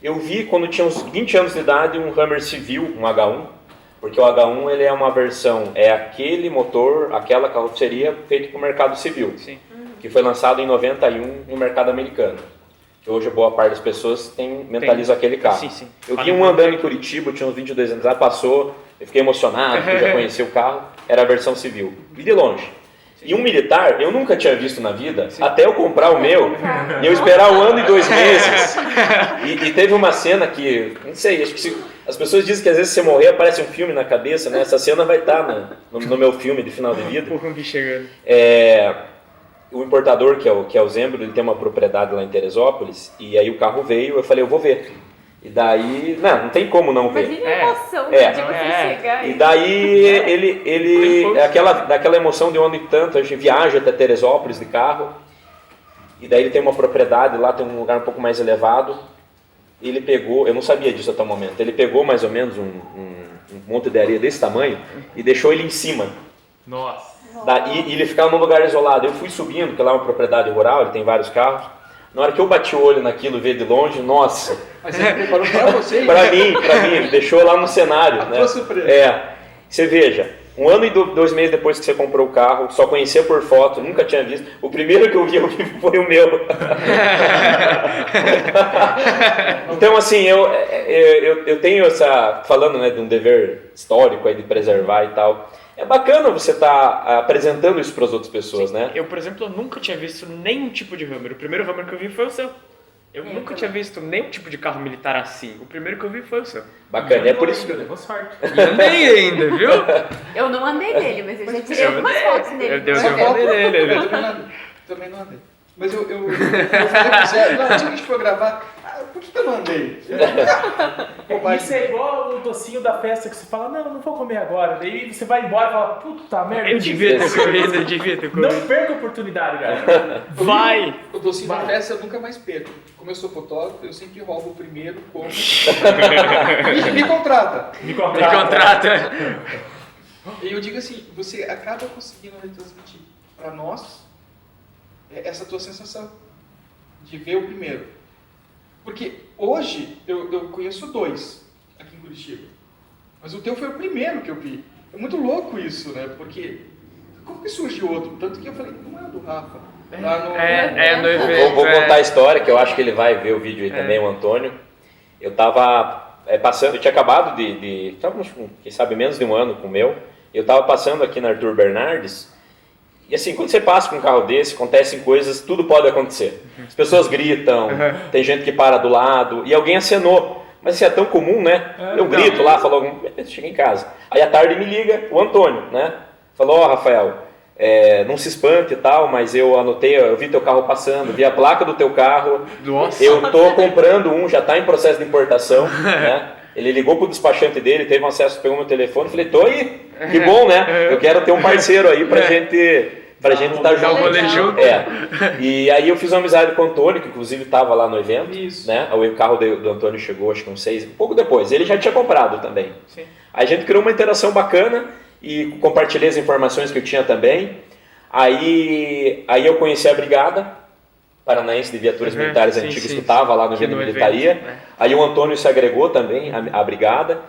Eu vi quando tinha uns 20 anos de idade um Hammer civil, um H1, porque o H1 ele é uma versão, é aquele motor, aquela carroceria feita para o mercado civil, Sim. que foi lançado em 91 no mercado americano. Que hoje boa parte das pessoas mentaliza aquele carro. Sim, sim. Eu vi um andando em Curitiba, eu tinha uns 22 anos, passou, eu fiquei emocionado, porque eu já conheci o carro, era a versão civil, vi de longe. E um militar, eu nunca tinha visto na vida, até eu comprar o meu, e eu esperar 1 ano e 2 meses. E teve uma cena que, não sei, acho que as pessoas dizem que às vezes você morrer aparece um filme na cabeça, né? Essa cena vai estar no meu filme de final de vida. O Humvee chegando. O importador, que é o Zembro, ele tem uma propriedade lá em Teresópolis, e aí o carro veio, eu falei, eu vou ver. E daí, não tem como não ver. Imagina a emoção de você chegar e daí ele daquela emoção de um ano e tanto, a gente viaja até Teresópolis de carro, e daí ele tem uma propriedade lá, tem um lugar um pouco mais elevado, ele pegou, eu não sabia disso até o momento, ele pegou mais ou menos um monte de areia desse tamanho e deixou ele em cima. Nossa. E ele ficava num lugar isolado. Eu fui subindo, porque lá é uma propriedade rural, ele tem vários carros. Na hora que eu bati o olho naquilo, ver de longe, nossa. Mas ele preparou para você? Para mim, ele deixou lá no cenário. Né? Surpresa. Você veja, 1 ano e 2 meses depois que você comprou o carro, só conhecia por foto, nunca tinha visto. O primeiro que eu vi foi o meu. Então, assim, eu tenho essa, falando, né, de um dever histórico aí de preservar e tal. É bacana você estar apresentando isso para as outras pessoas, né? Eu, por exemplo, nunca tinha visto nenhum tipo de Hammer. O primeiro Hammer que eu vi foi o seu. Eu nunca tinha visto nenhum tipo de carro militar assim. O primeiro que eu vi foi o seu. Bacana, é por isso que levou sorte. E andei ainda, viu? Eu não andei nele, mas eu já tirei algumas fotos nele. Eu andei nele. Também não andei. Mas eu falei pro Zé, não, tinha que a gente for gravar. Por que eu não andei? Isso é igual o docinho da festa que você fala, não vou comer agora. Daí você vai embora e fala, puta merda. Eu devia ter comido. Não perca a oportunidade, cara. Vai! O docinho da festa eu nunca mais perco. Como eu sou fotógrafo, eu sempre roubo o primeiro, como. Me contrata. Me contrata. E eu digo assim, você acaba conseguindo retransmitir para nós essa tua sensação de ver o primeiro. Porque hoje eu conheço 2 aqui em Curitiba, mas o teu foi o primeiro que eu vi. É muito louco isso, né? Porque como que surgiu outro? Tanto que eu falei, não é do Rafa. Lá no no evento. Vou contar a história, que eu acho que ele vai ver o vídeo aí também, o Antônio. Eu tava passando, eu tinha acabado estávamos, quem sabe, menos de 1 ano com o meu. Eu tava passando aqui na Arthur Bernardes. E assim, quando você passa com um carro desse, acontecem coisas, tudo pode acontecer. As pessoas gritam, tem gente que para do lado, e alguém acenou. Mas isso é tão comum, né? Eu grito lá, falo, cheguei em casa. Aí à tarde me liga o Antônio, né? Falou, Rafael, não se espante e tal, mas eu anotei, eu vi teu carro passando, vi a placa do teu carro. Nossa. Eu tô comprando um, já está em processo de importação, né? Ele ligou pro despachante dele, teve um acesso, pegou meu telefone, falei, tô aí, que bom, né? Eu quero ter um parceiro aí pra gente estar junto. E aí eu fiz uma amizade com o Antônio, que inclusive estava lá no evento. Isso. Né? O carro do Antônio chegou, acho que um pouco depois. Ele já tinha comprado também. Sim. Aí a gente criou uma interação bacana e compartilhei as informações que eu tinha também. Aí eu conheci a brigada, Paranaense de Viaturas Militares Antigas que estava lá no evento de militaria. Evento, né? Aí o Antônio se agregou também à brigada.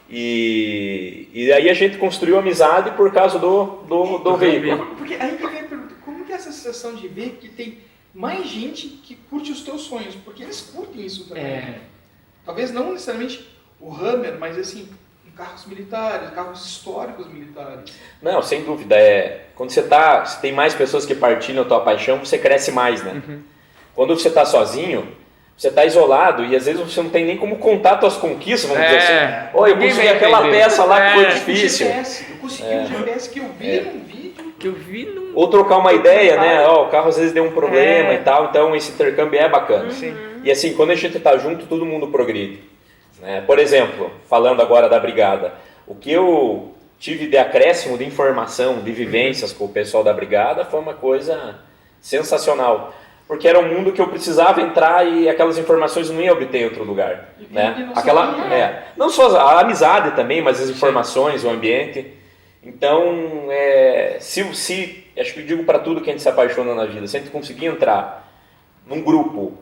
E aí a gente construiu amizade por causa do veículo. Porque aí que vem a pergunta, como que é essa sensação de ver que tem mais gente que curte os teus sonhos? Porque eles curtem isso também. Talvez não necessariamente o Hammer, mas assim, carros militares, carros históricos militares. Não, sem dúvida. Quando você tem mais pessoas que partilham a tua paixão, você cresce mais, né? Quando você está sozinho, você está isolado e às vezes você não tem nem como contar suas conquistas, vamos dizer assim. Oh, eu consegui aquela peça lá que foi difícil. Eu consegui um GPS que eu vi num vídeo. Que eu vi num... Ou trocar uma ideia, né? O carro às vezes deu um problema e tal, então esse intercâmbio é bacana. E assim, quando a gente está junto, todo mundo progride. Por exemplo, falando agora da brigada, o que eu tive de acréscimo de informação, de vivências com o pessoal da brigada foi uma coisa sensacional. Porque era um mundo que eu precisava entrar e aquelas informações eu não ia obter em outro lugar. Né? Não só a amizade também, mas as informações, o ambiente. Então, acho que eu digo para tudo que a gente se apaixona na vida, se a gente conseguir entrar num grupo,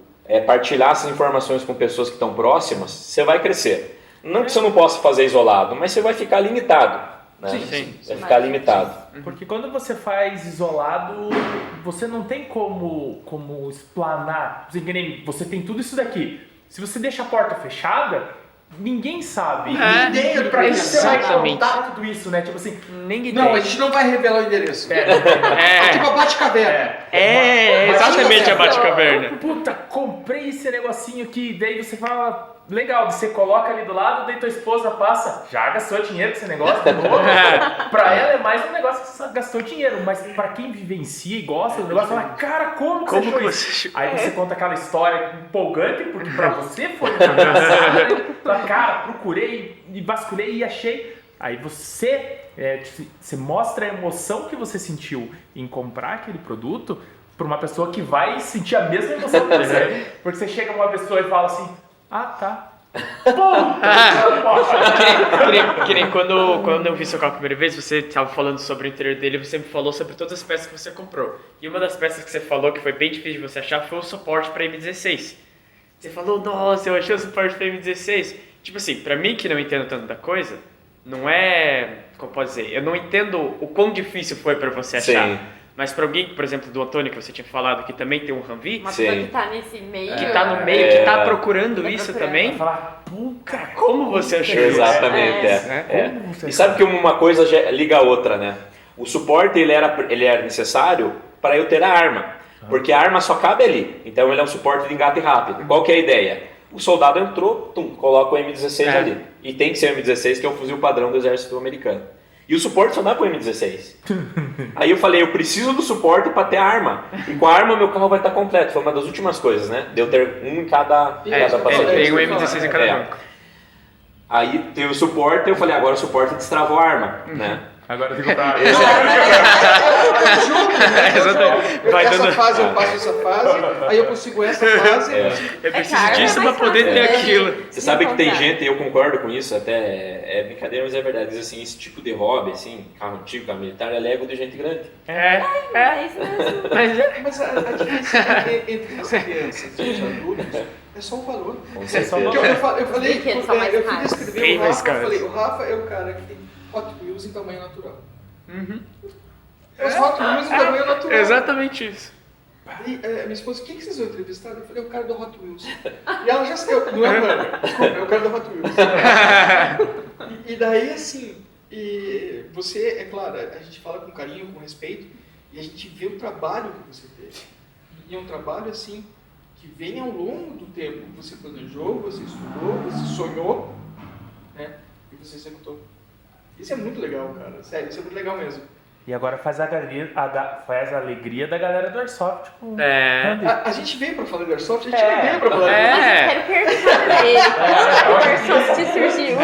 partilhar essas informações com pessoas que estão próximas, você vai crescer. Não que você não possa fazer isolado, mas você vai ficar limitado. Né? Sim. Vai ficar limitado. Porque quando você faz isolado, você não tem como explanar. Você tem tudo isso daqui. Se você deixa a porta fechada, ninguém sabe. Pra que você vai contar tudo isso, né? Tipo assim, ninguém Não, a gente não vai revelar o endereço. É tipo a Bate-Caverna. Exatamente a Bate-Caverna. Puta, comprei esse negocinho aqui. Daí você fala, legal, você coloca ali do lado, daí tua esposa passa, já gastou dinheiro com esse negócio, pra ela é mais um negócio que você gastou dinheiro, mas pra quem vivencia e gosta do negócio, fala, cara, como você achou isso? Aí você conta aquela história empolgante, porque pra você foi engraçado, cara, procurei e vasculhei e achei. Aí você mostra a emoção que você sentiu em comprar aquele produto pra uma pessoa que vai sentir a mesma emoção que você. Porque você chega uma pessoa e fala assim, tá. Que nem quando eu vi seu carro a primeira vez, você estava falando sobre o interior dele, você me falou sobre todas as peças que você comprou. E uma das peças que você falou que foi bem difícil de você achar foi o suporte para M16. Você falou, nossa, eu achei o suporte para M16. Tipo assim, pra mim que não entendo tanto da coisa, não é, como pode dizer, eu não entendo o quão difícil foi para você achar. Sim. Mas para alguém, por exemplo, do Antônio, que você tinha falado, que também tem um Humvee, uma pessoa que tá nesse meio, que tá no meio, que tá procurando isso também, vai falar, cara, como você achou isso? Exatamente, E sabe que uma coisa liga a outra, né? O suporte, ele era necessário para eu ter a arma, porque a arma só cabe ali, então ele é um suporte de engate rápido. Qual que é a ideia? O soldado entrou, coloca o M16 ali, e tem que ser o M16, que é o fuzil padrão do exército americano. E o suporte só dá pro M16. Aí eu falei, eu preciso do suporte para ter a arma. E com a arma meu carro vai estar completo. Foi uma das últimas coisas, né? De eu ter um em cada passageiro. Tem um M16 em cada banco. Aí teve o suporte, eu falei, agora o suporte destravou a arma, né? Agora tem que comprar. Vai dando... Essa fase eu passo essa fase, aí eu consigo essa fase. Eu preciso disso para poder ter aquilo. Você sabe que tem gente, eu concordo com isso, até é brincadeira, mas é verdade. Diz assim, esse tipo de hobby, assim, carro antigo, carro militar, é ego de gente grande. É isso mesmo. Mas a diferença entre as crianças e os adultos é só o valor. Com certeza. Eu falei, eu fui descrever o Rafa, eu falei, o Rafa é o cara que tem Hot Wheels em tamanho natural. Os Hot Wheels em tamanho natural. Exatamente isso. E minha esposa, quem que vocês vão entrevistar? Eu falei, o cara do Hot Wheels. E ela já saiu, não é o cara, desculpa, é o cara do Hot Wheels. E daí, assim, você, é claro, a gente fala com carinho, com respeito, e a gente vê o trabalho que você teve. E é um trabalho, assim, que vem ao longo do tempo. Você planejou, você estudou, você sonhou, né? E você executou. Isso é muito legal, cara. Sério, isso é muito legal mesmo. E agora faz a alegria da galera do Airsoft. A gente veio pra falar do Airsoft, a gente não veio pra falar do Mas eu quero perguntar pra ele como o Airsoft surgiu.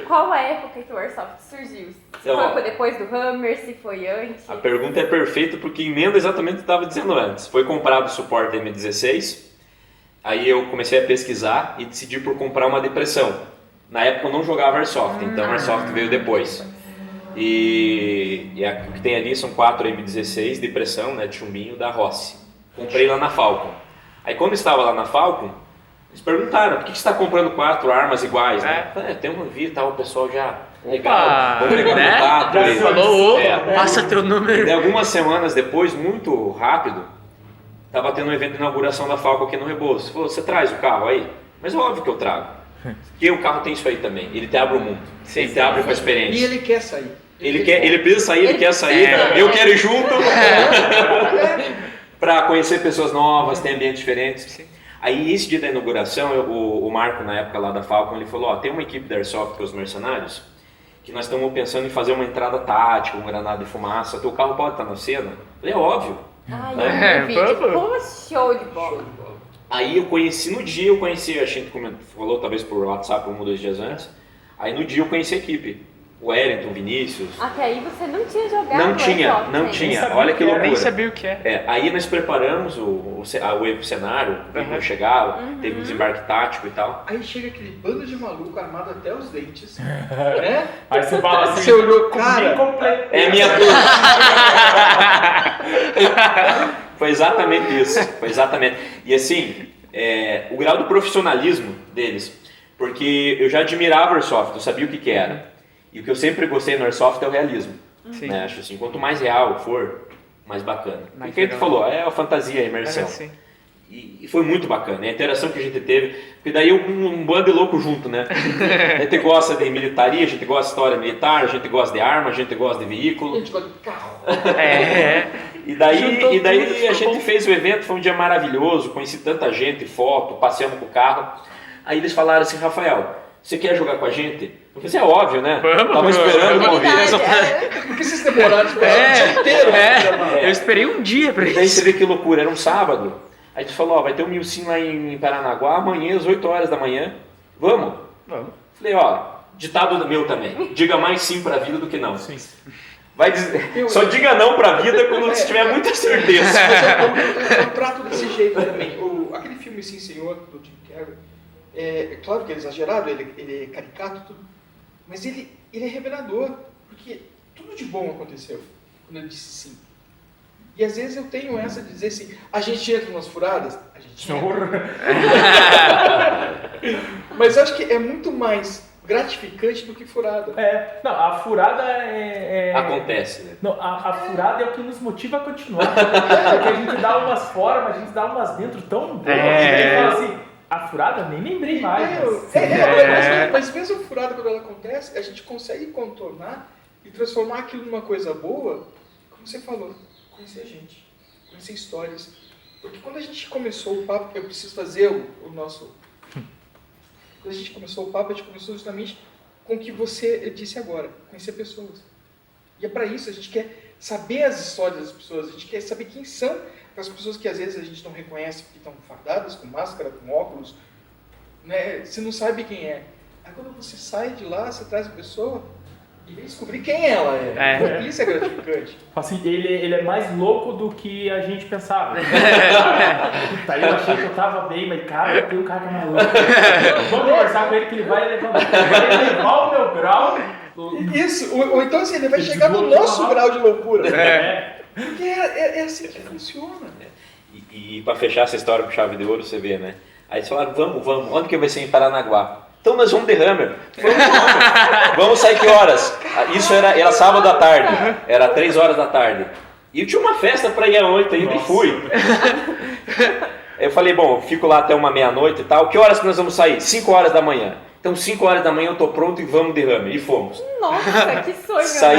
Qual a época que o Airsoft surgiu? Se foi depois do Hammer, se foi antes? A pergunta é perfeita porque emenda exatamente o que eu estava dizendo antes. Foi comprado o suporte M16, aí eu comecei a pesquisar e decidi por comprar uma depressão. Na época eu não jogava Airsoft, então o Airsoft veio depois. E o que tem ali são 4 M16 de pressão, né, de chumbinho da Rossi. Comprei lá na Falcon. Aí quando estava lá na Falcon, eles perguntaram, por que você está comprando 4 armas iguais, né? Tem uma vi e tal, o pessoal já... Legal, vamos pegar né? contato. Já falou, passa teu número. E algumas semanas depois, muito rápido, estava tendo um evento de inauguração da Falcon aqui no Rebouças. Falou, você traz o carro aí? Mas óbvio que eu trago. Porque o carro tem isso aí também, ele te abre o mundo, ele te abre com a experiência. E ele quer sair. Ele precisa sair, ele quer sair, eu quero ir junto para conhecer pessoas novas, ter ambientes diferentes. Sim. Aí esse dia da inauguração, o Marco na época lá da Falcon, ele falou, tem uma equipe da Airsoft com os mercenários, que nós estamos pensando em fazer uma entrada tática, um granada de fumaça, teu carro pode estar na cena? Eu falei, óbvio. Ai, eu vi vídeo, pô, show de bola. Aí eu conheci, a gente falou talvez por WhatsApp 1 ou 2 dias antes, aí no dia eu conheci a equipe. O Wellington, Vinícius. Até aí você não tinha jogado. Não tinha. Olha que loucura. Nem sabia o que é. Aí nós preparamos o cenário, o chegava, teve um desembarque tático e tal. Aí chega aquele bando de maluco armado até os dentes, né? Aí você fala assim, você olhou, cara, é minha turma. Foi exatamente isso. E assim, o grau do profissionalismo deles, porque eu já admirava o Airsoft, eu sabia o que era. E o que eu sempre gostei no Airsoft é o realismo. Né? Acho assim, quanto mais real for, mais bacana. O que a gente falou, é a fantasia, a imersão. E foi muito bacana, a interação que a gente teve, porque daí um bando de louco junto, né? A gente gosta de militaria, a gente gosta de história militar, a gente gosta de arma, a gente gosta de veículo. A gente gosta de carro. E daí a gente fez o evento, foi um dia maravilhoso, conheci tanta gente, foto, passeamos com o carro. Aí eles falaram assim, Rafael, você quer jogar com a gente? Eu falei, é óbvio, né? Tava esperando o convite. Por que vocês demoraram o dia inteiro? Eu esperei um dia pra isso. Daí você vê que loucura, era um sábado. Aí a gente falou, vai ter um Milsim lá em Paranaguá, amanhã às 8 horas da manhã. Vamos? Falei, ditado meu também. Diga mais sim pra vida do que não. Sim. Vai dizer, só diga não pra vida quando você tiver muita certeza. Eu trato desse jeito também. Aquele filme Sim Senhor, do Jim Carrey, é claro que é exagerado, ele é caricato, tudo, mas ele é revelador, porque tudo de bom aconteceu quando ele disse sim. E às vezes eu tenho essa de dizer assim, a gente entra nas furadas, a gente entra. Mas eu acho que é muito mais gratificante do que furada. Não, a furada acontece, né? Não, a furada é o que nos motiva a continuar. Porque a gente dá umas fora, mas a gente dá umas dentro tão boas. E fala assim, a furada nem lembrei mais. Mas mesmo a furada, quando ela acontece, a gente consegue contornar e transformar aquilo numa coisa boa, como você falou, conhecer gente, conhecer histórias. Porque quando a gente começou o papo, eu preciso fazer o nosso... Quando a gente começou o papo, a gente começou justamente com o que você disse agora, conhecer pessoas. E é para isso, a gente quer saber as histórias das pessoas, a gente quer saber quem são as pessoas que às vezes a gente não reconhece porque estão fardadas, com máscara, com óculos, né? Você não sabe quem é. Aí quando você sai de lá, você traz a pessoa e vem descobrir quem ela é. Isso é gratificante. Assim, ele é mais louco do que a gente pensava. Puta, eu achei que eu tava bem, mas cara, tem um cara que é maluco. Vamos conversar com ele que ele vai levar o meu grau. Isso, ou então assim, ele vai chegar no nosso grau de loucura. Porque é assim que funciona. E para fechar essa história com chave de ouro, você vê, né? Aí eles falaram, vamos. Onde que vai ser? Em Paranaguá. Então nós vamos de Hammer. Vamos sair que horas? Isso era sábado à tarde. Era 3 horas da tarde. E eu tinha uma festa para ir à noite ainda e fui. Eu falei, bom, eu fico lá até uma meia-noite e tal. Que horas que nós vamos sair? 5 horas da manhã. Então 5 horas da manhã eu tô pronto e vamos de Hammer. E fomos. Nossa, que sonho. Saí,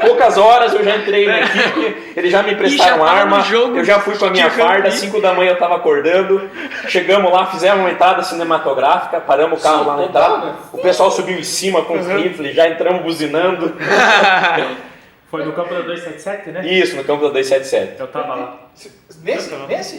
poucas horas eu já entrei na equipe, eles já me emprestaram arma, eu já fui com a minha farda, 5 da manhã eu tava acordando, chegamos lá, fizemos uma entrada cinematográfica, paramos o carro lá na entrada, o pessoal subiu em cima com os rifles, já entramos buzinando. Foi no campo da 277, né? Isso, no campo da 277. Eu tava lá. Nesse?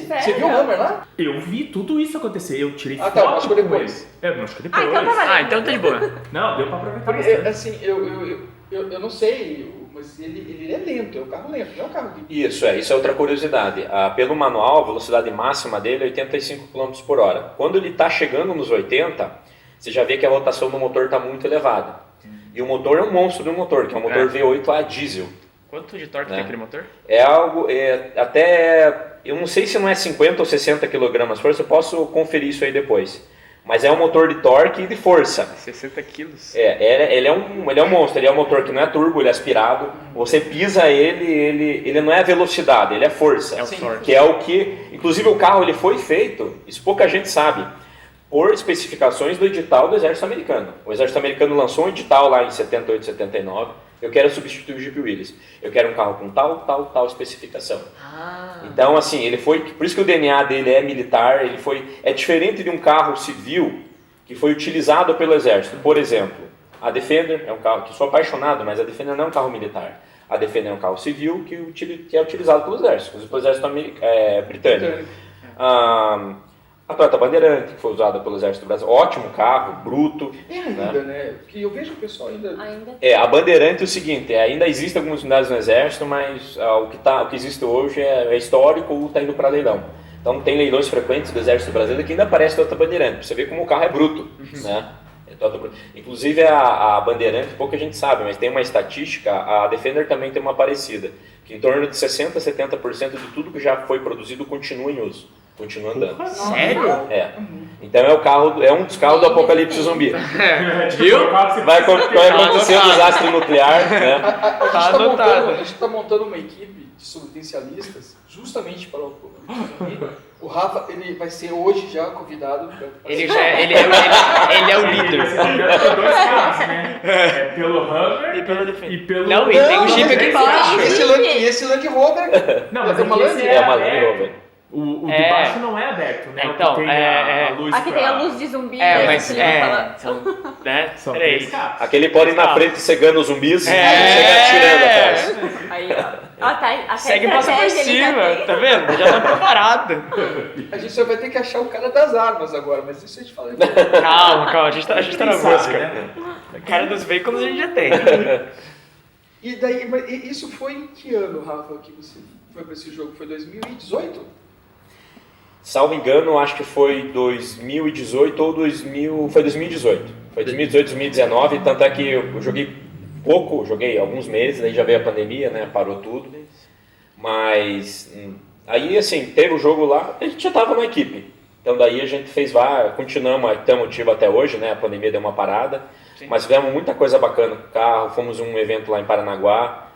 Você viu o Hammer lá? Eu vi tudo isso acontecer, eu tirei foto. Tá, acho que depois. Acho que depois. Então tá valendo. Então tá de boa. Não, deu pra aproveitar porque, bastante. assim, eu não sei, mas ele é lento, é um carro lento, não é um carro de... Isso é outra curiosidade. Pelo manual, a velocidade máxima dele é 85 km por hora. Quando ele está chegando nos 80, você já vê que a rotação do motor está muito elevada. E o motor é um monstro de um motor, que é um motor V8 a diesel. Quanto de torque tem aquele motor? É algo, até, eu não sei se não é 50 ou 60 kg força, eu posso conferir isso aí depois. Mas é um motor de torque e de força. 60 quilos. Ele é um monstro, ele é um motor que não é turbo, ele é aspirado. Você pisa ele não é velocidade, ele é força. É o torque. Que é o que, inclusive o carro ele foi feito, isso pouca gente sabe, por especificações do edital do Exército Americano. O Exército Americano lançou um edital lá em 78, 79. Eu quero substituir o Jeep Willys. Eu quero um carro com tal especificação. Então, assim, ele foi... Por isso que o DNA dele é militar, é diferente de um carro civil que foi utilizado pelo Exército. Por exemplo, a Defender é um carro que eu sou apaixonado, mas a Defender não é um carro militar. A Defender é um carro civil que é utilizado pelo Exército, pelo Exército britânico. A Toyota Bandeirante, que foi usada pelo Exército Brasileiro, ótimo carro, bruto. Ainda, né? Porque eu vejo o pessoal ainda... A Bandeirante é o seguinte, ainda existem algumas unidades no Exército, mas o que existe hoje é histórico ou está indo para leilão. Então tem leilões frequentes do Exército Brasileiro que ainda aparece Toyota Bandeirante, para você ver como o carro é bruto. Né? Inclusive a Bandeirante, pouca gente sabe, mas tem uma estatística, a Defender também tem uma parecida, que em torno de 60% a 70% de tudo que já foi produzido continua em uso. Continua andando. Sério? Então é um dos carros do apocalipse zumbi. Viu? Vai acontecer um desastre nuclear. Né? A gente está montando uma equipe de sobrevivencialistas justamente para o apocalipse zumbi. O Rafa, ele vai ser hoje já convidado. Ele é o líder. Tem dois carros, né? Pelo Hummer E pelo Defender. e pelo... Não, e tem um Jeep aqui embaixo. E esse Land Rover. Não, mas é uma Land esse É uma Land aberto. Rover. O de baixo não é aberto, né? Então, O que tem a luz Aqui tem a luz de zumbi. né, Mas que ele vai falar. são, né? São 3. três carros. Aquele pode ir na frente cegando os zumbis e chegar atirando atrás. Aí, ó. Até Segue e passa por estratégia ele já cima, tem. tá vendo? Já tá preparado. A gente só vai ter que achar o cara das armas agora, mas isso a gente fala. Calma, a gente tá na sabe, busca. né? O cara dos veículos a gente já tem. E daí, mas isso foi em que ano, Rafa, que você foi para esse jogo? Foi 2018? Salvo engano, acho que foi 2018 ou 2000... Foi 2018. Foi 2018, 2019, tanto é que eu joguei pouco, joguei alguns meses, aí já veio a pandemia, né, parou tudo. Mas aí, assim, teve o jogo lá, a gente já estava na equipe. Então daí a gente fez continuamos, estamos ativos até hoje, né, a pandemia deu uma parada. Sim. Mas fizemos muita coisa bacana com o carro, fomos um evento lá em Paranaguá,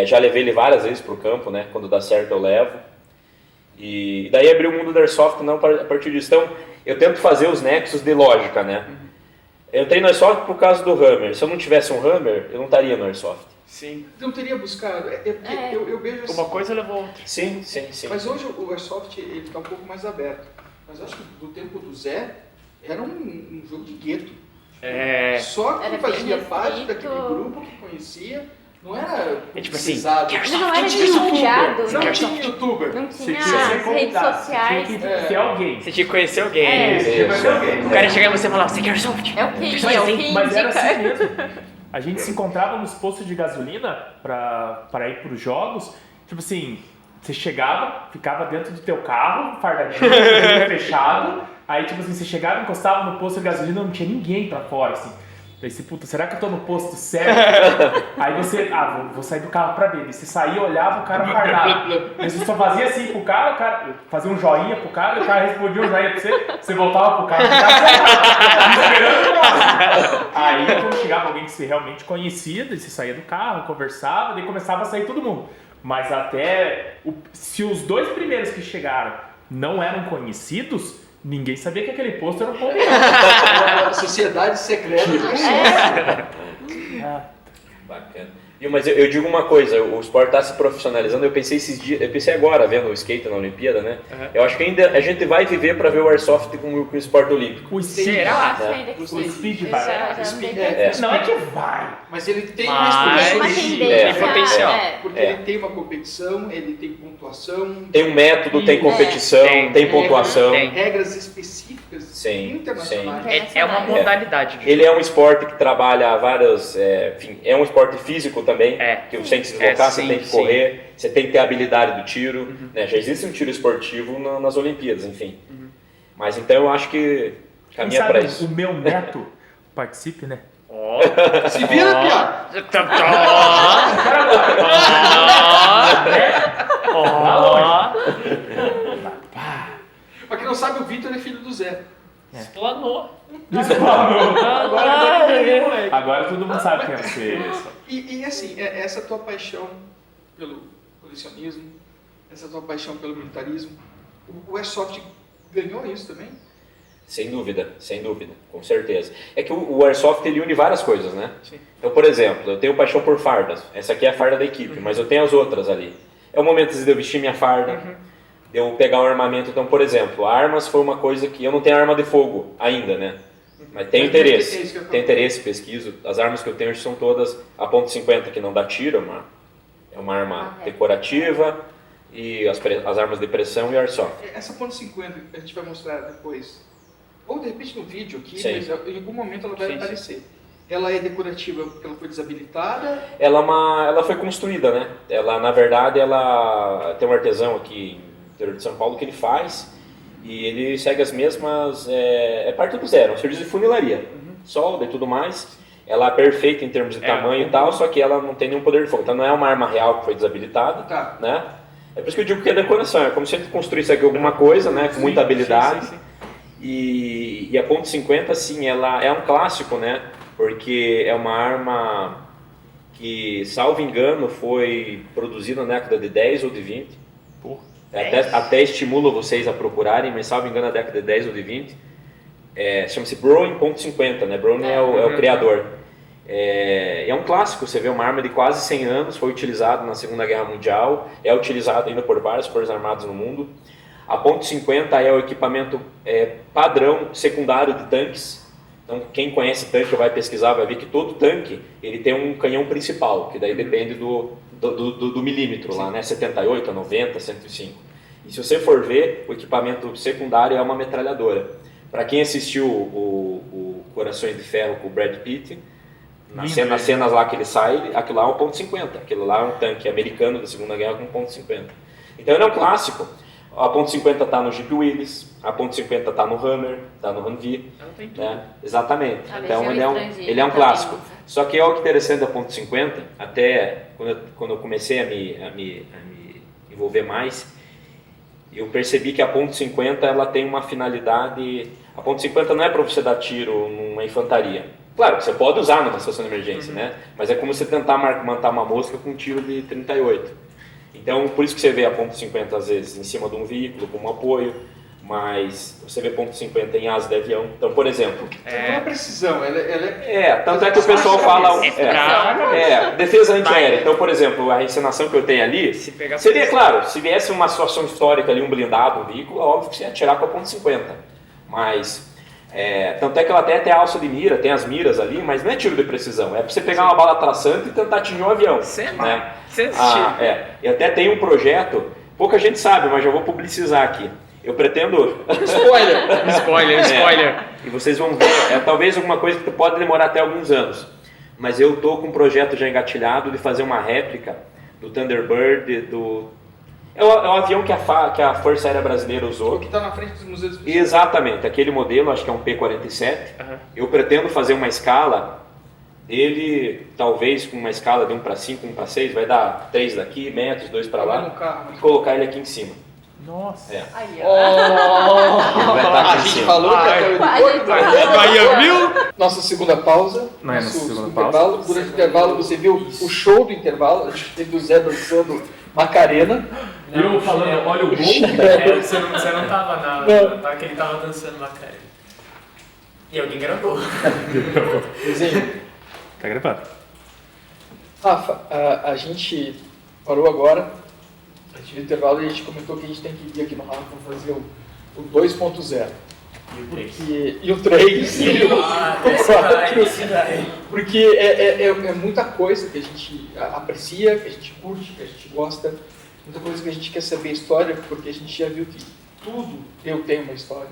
já levei ele várias vezes para o campo, né, quando dá certo eu levo. E daí abriu o mundo do Airsoft não, a partir disso. Então, eu tento fazer os nexos de lógica, né? Eu entrei no Airsoft por causa do Hammer. Se eu não tivesse um Hammer, eu não estaria no Airsoft. Sim. Não teria buscado. Eu vejo assim. Uma coisa levou a outra. Sim. Mas hoje o Airsoft ele está um pouco mais aberto. Mas acho que do tempo do Zé, era um jogo de gueto. Só que fazia parte daquele grupo que conhecia. Não era tipo precisado. assim, Não era divulgado. Não tinha youtuber. Não tinha Tinha as redes sociais. Tinha que ter alguém. Você tinha que conhecer alguém. O cara chegava e você falava, você quer Airsoft? É o que Mas era indica. assim mesmo. A gente se encontrava nos postos de gasolina pra ir pros jogos. Tipo assim, você chegava, ficava dentro do teu carro, fardadinho, fechado. Aí, tipo assim, você chegava, encostava no posto de gasolina, não tinha ninguém pra fora, assim. Daí você, puta, será que eu tô no posto certo? Aí você, vou sair do carro pra ver. Daí você saía, olhava o cara fardado. Aí você só fazia assim pro cara, o cara fazia um joinha pro cara, o cara respondia um joinha pra você voltava pro carro, esperando o próximo. Aí quando chegava alguém que você realmente conhecia, daí você saía do carro, conversava, daí começava a sair todo mundo. Mas se os dois primeiros que chegaram não eram conhecidos, ninguém sabia que aquele posto era um ponto. Sociedade secreta. Bacana. Mas eu digo uma coisa, o esporte está se profissionalizando. Eu pensei agora, vendo o skate na Olimpíada, né? Eu acho que ainda a gente vai viver para ver o Airsoft com o esporte olímpico. O speed. Será? O speed vai. Não é que vai. Mas ele tem Tem potencial. Porque ele tem uma competição, ele tem pontuação. Tem um método, tem competição, tem pontuação. Tem regras específicas internacionais. É uma modalidade. Ele é um esporte que trabalha várias... enfim, é um esporte físico também, que você tem que se deslocar, você tem que correr, você tem que ter a habilidade do tiro. Né? Já existe um tiro esportivo nas Olimpíadas, enfim. Mas então eu acho que caminha para isso. O meu neto participe, né? Se vira, piá! sabe, o Vitor é filho do Zé. Explanou. Agora todo mundo sabe quem é você. E assim, essa tua paixão pelo colecionismo, essa tua paixão pelo militarismo, o Airsoft ganhou isso também? Sem dúvida, com certeza. É que o Airsoft ele une várias coisas, né? Sim. Então, por exemplo, eu tenho paixão por fardas. Essa aqui é a farda da equipe, mas eu tenho as outras ali. É o momento de eu vestir minha farda, de eu pegar um armamento. Então, por exemplo, armas foi uma coisa que eu não tenho arma de fogo ainda, né? Mas tenho interesse. Tenho interesse, pesquiso. As armas que eu tenho são todas a .50, que não dá tiro, é uma arma decorativa, e as armas de pressão e airsoft. Essa .50 a gente vai mostrar depois, ou de repente no vídeo aqui, Sim. mas em algum momento ela vai aparecer. Ela é decorativa porque ela foi desabilitada? Ela foi construída, né? Ela, na verdade, ela tem um artesão aqui no interior de São Paulo que ele faz e ele segue as mesmas, é parte do zero, é um serviço de funilaria, solda e tudo mais. Ela é perfeita em termos de tamanho e tal, só que ela não tem nenhum poder de fogo. Então não é uma arma real que foi desabilitada, né? É por isso que eu digo que é decoração, é como se a gente construísse aqui alguma coisa, né? Com muita habilidade. Sim. E a .50, assim, ela é um clássico, né? Porque é uma arma que, salvo engano, foi produzida na década de 10 ou de 20. Até estimulo vocês a procurarem, mas salvo engano, na década de 10 ou de 20. Chama-se Browning .50, né? Browning é o criador. É um clássico, você vê uma arma de quase 100 anos, foi utilizado na Segunda Guerra Mundial, é utilizado ainda por várias forças armadas no mundo. A .50 é o equipamento padrão secundário de tanques. Então, quem conhece tanque ou vai pesquisar vai ver que todo tanque ele tem um canhão principal, que daí depende do milímetro lá, né? 78, 90, 105. E se você for ver, o equipamento secundário é uma metralhadora. Para quem assistiu o Corações de Ferro com o Brad Pitt, nas cenas lá que ele sai, aquilo lá é um .50. Aquilo lá é um tanque americano da Segunda Guerra com .50. Então ele é um clássico. A .50 está no Jeep Willys, a .50 está no Hammer, está no Humvee, né? Exatamente. Então ele é um clássico. Só que olha que interessante da .50, até quando eu comecei a me envolver mais, eu percebi que a .50 ela tem uma finalidade. A .50 não é para você dar tiro numa infantaria. Claro, você pode usar numa situação de emergência, né? Mas é como você tentar matar uma mosca com um tiro de 38. Então, por isso que você vê a .50 às vezes em cima de um veículo como apoio, mas você vê .50 em asa de avião. Então, por exemplo... Não é precisão, tanto é que o pessoal fala... defesa antiaérea. Então, por exemplo, a encenação que eu tenho ali, seria claro, se viesse uma situação histórica ali, um blindado, um veículo, óbvio que você ia atirar com a .50. Mas... tanto é que ela até tem a alça de mira, tem as miras ali, mas não é tiro de precisão, é para você pegar uma bala traçante e tentar atingir um avião. Né? Eu até tenho um projeto, pouca gente sabe, mas já vou publicizar aqui. Eu pretendo... Spoiler! E vocês vão ver, talvez alguma coisa que pode demorar até alguns anos, mas eu estou com um projeto já engatilhado de fazer uma réplica do Thunderbird, É o avião que a Força Aérea Brasileira usou. O que está na frente dos museus. Exatamente, aquele modelo, acho que é um P-47. Eu pretendo fazer uma escala dele, talvez com uma escala de 1 para 5, 1 para 6, vai dar 3 daqui, metros, 2 para lá, e colocar ele aqui em cima. Nossa! Aí, A gente falou que viu? Nossa segunda pausa. Não é nossa segunda intervalo. pausa. Durante o intervalo, você viu o show do intervalo. A gente teve o Zé dançando Macarena. Eu falando, olha o gol. Você não tava na hora que ele tava dançando Macarena. E alguém gravou. Desenho. Tá gravado. Rafa, a gente parou agora. A gente viu o intervalo e a gente comentou que a gente tem que vir aqui no Rafa para fazer o 2.0. E o 3. Porque é muita coisa que a gente aprecia, que a gente curte, que a gente gosta. Muita coisa que a gente quer saber a história, porque a gente já viu que tudo eu tenho uma história.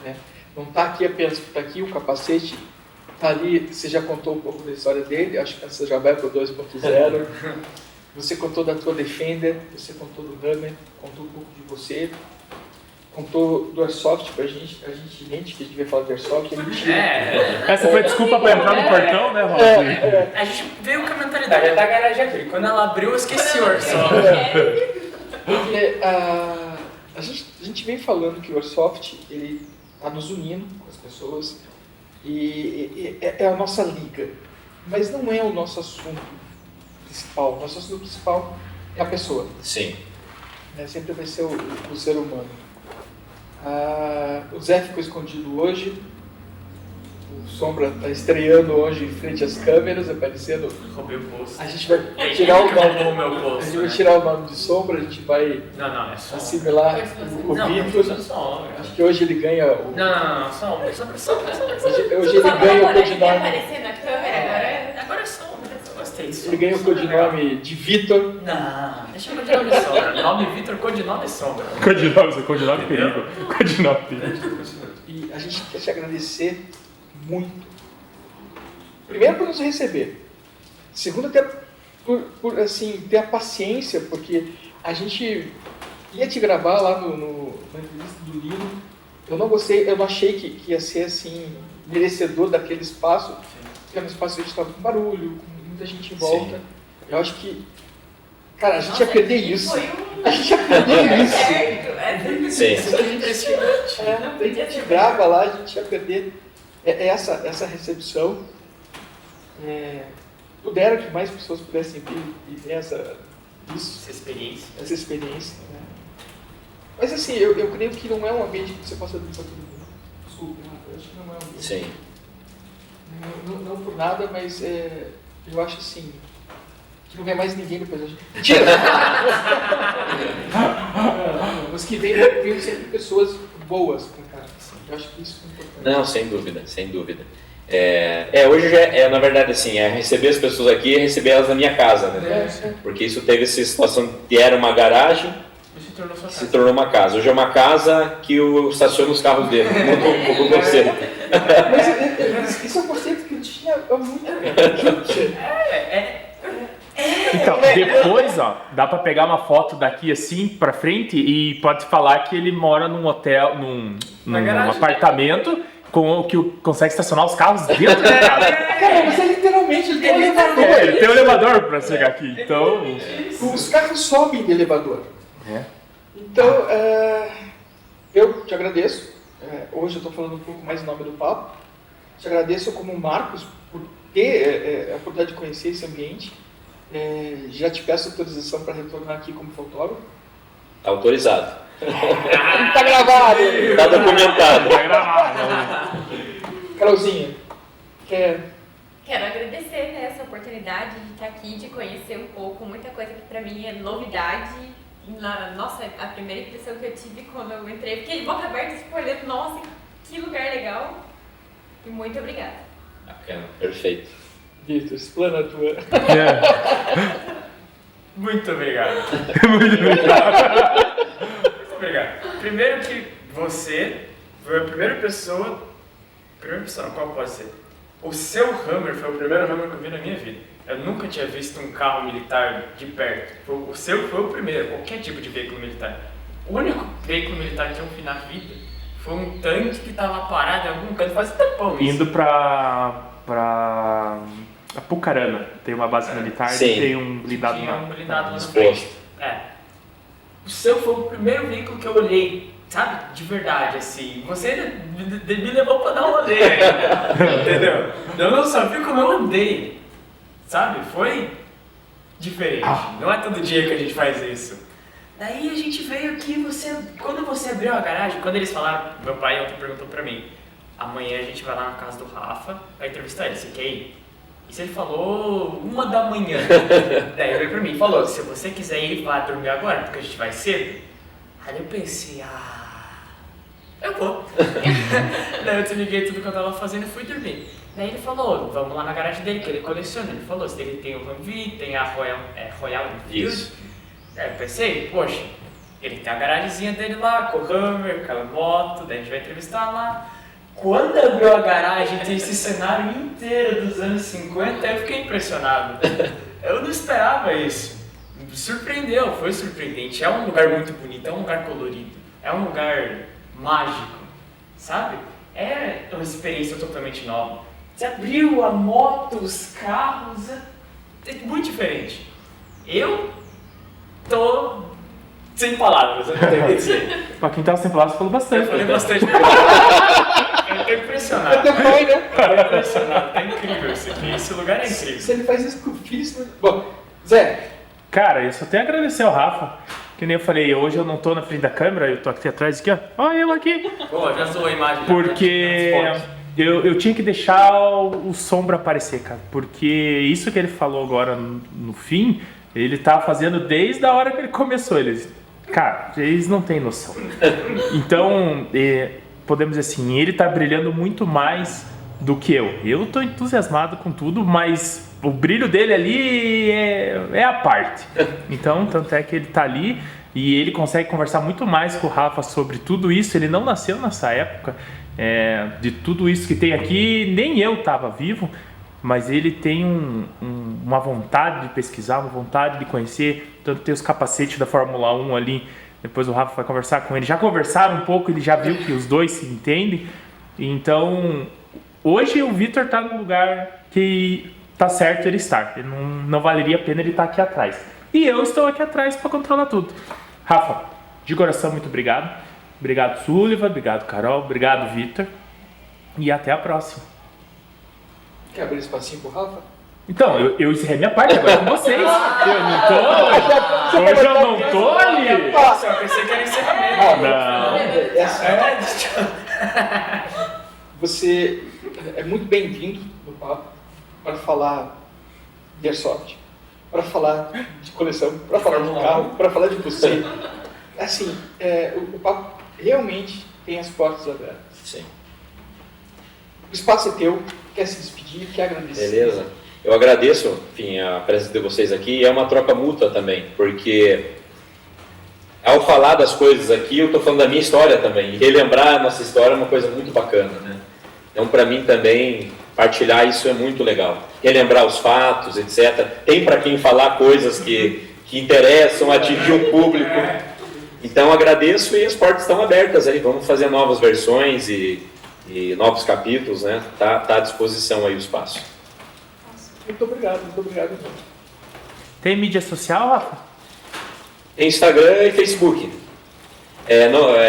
Né? Não está aqui apenas, está aqui o capacete, está ali, você já contou um pouco da história dele, acho que você já vai para o 2.0. Você contou da tua Defender, você contou do Hammer, contou um pouco de você, contou do Airsoft pra gente. A gente mente que a gente devia falar de Airsoft, é mentira. Essa foi a desculpa pra entrar no portão, né, Rob? A gente veio com a mentalidade da garagem aqui. Quando ela abriu, eu esqueci o Airsoft. Porque a gente gente vem falando que o Airsoft, ele está nos unindo com as pessoas e é a nossa liga, mas não é o nosso assunto principal. O nosso assunto principal é a pessoa. Sim. Sempre vai ser o ser humano. O Zé ficou escondido hoje. O Sombra está estreando hoje em frente às câmeras, aparecendo. Roubei o posto. A gente vai tirar o nome. Meu posto, A gente vai tirar o nome de Sombra, a gente vai Não, é só. assimilar o Vitor. Acho que hoje ele ganha o. Não, Sombra. Hoje ele ganha o codinome. aparecer na câmera Agora é Sombra. Gostei disso. Ele ganha o codinome de Vitor. Não, deixa o codinome Sombra. Nome Vitor, codinome Sombra. Codinome perigo. Codinome perigo. E a gente quer te agradecer muito. Primeiro por nos receber. Segundo até por assim, ter a paciência, porque a gente ia te gravar lá na entrevista do Lino. Eu não gostei, eu não achei que ia ser assim, merecedor daquele espaço. Porque no espaço a gente estava com barulho, com muita gente em volta. Sim. Eu acho que, cara, a gente ia perder isso. A gente ia perder isso. Sim. A gente grava lá, a gente ia perder essa recepção. Pudera que mais pessoas pudessem vir e ver essa experiência. Né? Mas assim, eu creio que não é um ambiente que você possa dizer para todo mundo. Desculpa, eu acho que não é um ambiente. Sim. Não por nada, mas eu acho assim, que não vem mais ninguém depois da gente. Mentira! Mas que vem sempre pessoas boas pra cá. Eu acho que isso é importante. Não, sem dúvida. Hoje já na verdade, assim, receber as pessoas aqui e receber elas na minha casa, né? Porque isso teve essa situação que era uma garagem, se tornou uma casa. Hoje é uma casa que eu estaciono os carros dele, muito com você. Mas isso é um conceito que eu tinha há muito tempo. Então, depois, ó, dá pra pegar uma foto daqui assim pra frente e pode falar que ele mora num hotel, num apartamento com que consegue estacionar os carros dentro da casa. Cara, mas literalmente ele tem um elevador. Ele tem um elevador pra chegar aqui, então. Os carros sobem de elevador. Então, eu te agradeço. Hoje eu estou falando um pouco mais em nome do papo. Te agradeço como Marcos por ter a oportunidade de conhecer esse ambiente. Já te peço autorização para retornar aqui como fotógrafo. Tá autorizado. Tá gravado! Tá documentado. Tá gravado. Carolzinha, quer... Quero agradecer essa oportunidade de estar aqui, de conhecer um pouco, muita coisa que pra mim é novidade. Nossa, a primeira impressão que eu tive quando eu entrei, fiquei de boca aberta, olhando, nossa, que lugar legal. E muito obrigada. Bacana, perfeito. Vitor, explana a tua... Muito obrigado. Obrigado. Primeiro que você foi a primeira pessoa, qual pode ser? O seu Hummer foi o primeiro Hummer que eu vi na minha vida. Eu nunca tinha visto um carro militar de perto. O seu foi o primeiro, qualquer tipo de veículo militar. O único veículo militar que eu vi na vida foi um tanque que estava parado em algum canto, faz tempão isso. Indo pra Apucarana, tem uma base militar e tem um blindado lá. Tinha um blindado lá na frente. O seu foi o primeiro veículo que eu olhei, sabe? De verdade, assim. Você me levou pra dar um rolê ainda, entendeu? Eu não sabia como eu andei, sabe? Foi diferente. Não é todo dia que a gente faz isso. Daí a gente veio aqui, quando você abriu a garagem, quando eles falaram, meu pai ontem perguntou pra mim, amanhã a gente vai lá na casa do Rafa, vai entrevistar ele, você quer ir? Isso ele falou 1 da manhã. Daí ele veio pra mim e falou, se você quiser ir, vá dormir agora, porque a gente vai cedo. Aí eu pensei, eu vou. Daí eu desliguei tudo que eu tava fazendo e fui dormir. Daí ele falou, vamos lá na garagem dele, que ele coleciona. Ele falou, se ele tem o Humvee, tem a Royal Enfield. Daí eu pensei, poxa, ele tem a garagemzinha dele lá, com o Hummer, aquela moto, daí a gente vai entrevistar lá. Quando abriu a garagem, tem esse cenário inteiro dos anos 50, eu fiquei impressionado. Eu não esperava isso. Me surpreendeu, foi surpreendente. É um lugar muito bonito, é um lugar colorido, é um lugar mágico, sabe? É uma experiência totalmente nova. Você abriu a moto, os carros, é muito diferente. Eu tô Sem palavras, eu não tenho o que dizer. Pra quem tava sem palavras, falou Eu bastante. falei bastante. Eu tô impressionado. Até foi, né? Eu tô impressionado. Tá incrível isso aqui. Esse lugar é incrível. Se ele faz isso com o filho... Bom, Zé, Cara, eu só tenho a agradecer ao Rafa. Que nem eu falei, hoje eu não tô na frente da câmera, eu tô aqui atrás, aqui, ó. Olha eu aqui. Pô, já zoou a imagem. Porque eu tinha que deixar o Sombra aparecer, cara. Porque isso que ele falou agora no fim, ele tá fazendo desde a hora que ele começou. Cara, eles não têm noção. Então, podemos dizer assim, ele tá brilhando muito mais do que eu. Eu tô entusiasmado com tudo, mas o brilho dele ali é a parte. Então, tanto é que ele tá ali e ele consegue conversar muito mais com o Rafa sobre tudo isso. Ele não nasceu nessa época. De tudo isso que tem aqui, nem eu estava vivo, mas ele tem uma vontade de pesquisar, uma vontade de conhecer. Tanto tem os capacetes da Fórmula 1 ali, depois o Rafa vai conversar com ele. Já conversaram um pouco, ele já viu que os dois se entendem. Então, hoje o Vitor está no lugar que tá certo ele estar. Ele não valeria a pena ele estar aqui atrás. E eu estou aqui atrás para controlar tudo. Rafa, de coração, muito obrigado. Obrigado, Sullivan. Obrigado, Carol. Obrigado, Vitor. E até a próxima. quer abrir espacinho pro Rafa? Então, eu encerrei minha parte agora com vocês. Eu não tô. Hoje eu não tô ali. Nossa, eu pensei que era encerramento. Não. Você é muito bem-vindo no papo para falar de Airsoft, para falar de coleção, para falar de carro, para falar de você. Assim, o papo realmente tem as portas abertas. Sim. O espaço é teu, quer se despedir, quer agradecer. Beleza. Eu agradeço, enfim, a presença de vocês aqui. É uma troca mútua também, porque ao falar das coisas aqui, eu estou falando da minha história também. E relembrar a nossa história é uma coisa muito bacana, né? Então, para mim também, partilhar isso é muito legal. Relembrar os fatos, etc. Tem para quem falar coisas que interessam, atingir o público. Então, agradeço e as portas estão abertas aí. Vamos fazer novas versões e novos capítulos, né? Tá à disposição aí o espaço. Muito obrigado, muito obrigado. Tem mídia social, Rafa? Tem Instagram e Facebook.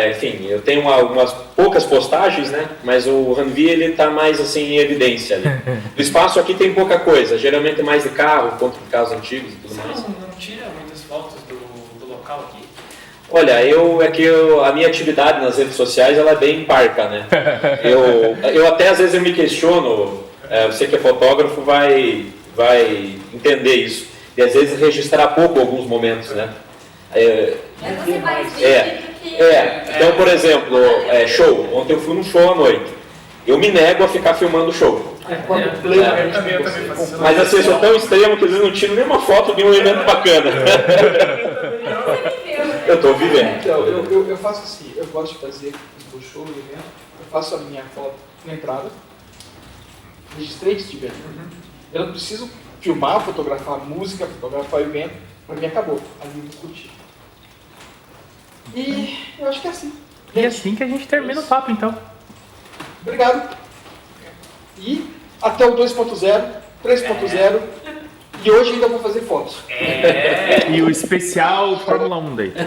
Enfim, eu tenho algumas poucas postagens, né? Mas o Ranvi, ele está mais assim em evidência ali. O espaço aqui tem pouca coisa, geralmente é mais de carro, contra de carros antigos e tudo mais. Você não tira muitas fotos do local aqui? Olha, a minha atividade nas redes sociais, ela é bem parca, né? Eu até às vezes eu me questiono, você que é fotógrafo vai entender isso. E às vezes registrar pouco alguns momentos, né? Mas você vai assistir do que... Então, por exemplo, show. Ontem eu fui num show à noite. Eu me nego a ficar filmando o show. Eu também faço isso. Mas assim, eu sou tão extremo que às vezes não tiro nenhuma foto de um evento bacana. Eu estou vivendo. Então, eu faço assim, eu gosto de fazer o show, o evento, eu faço a minha foto na entrada, registrei que estiver. Eu não preciso filmar, fotografar a música, fotografar o evento, para mim acabou, ali eu vou curtir. E eu acho que é assim. E assim que a gente termina o papo, então. Obrigado. E até o 2.0, 3.0, e hoje ainda vou fazer fotos. E o especial Fórmula 1 daí.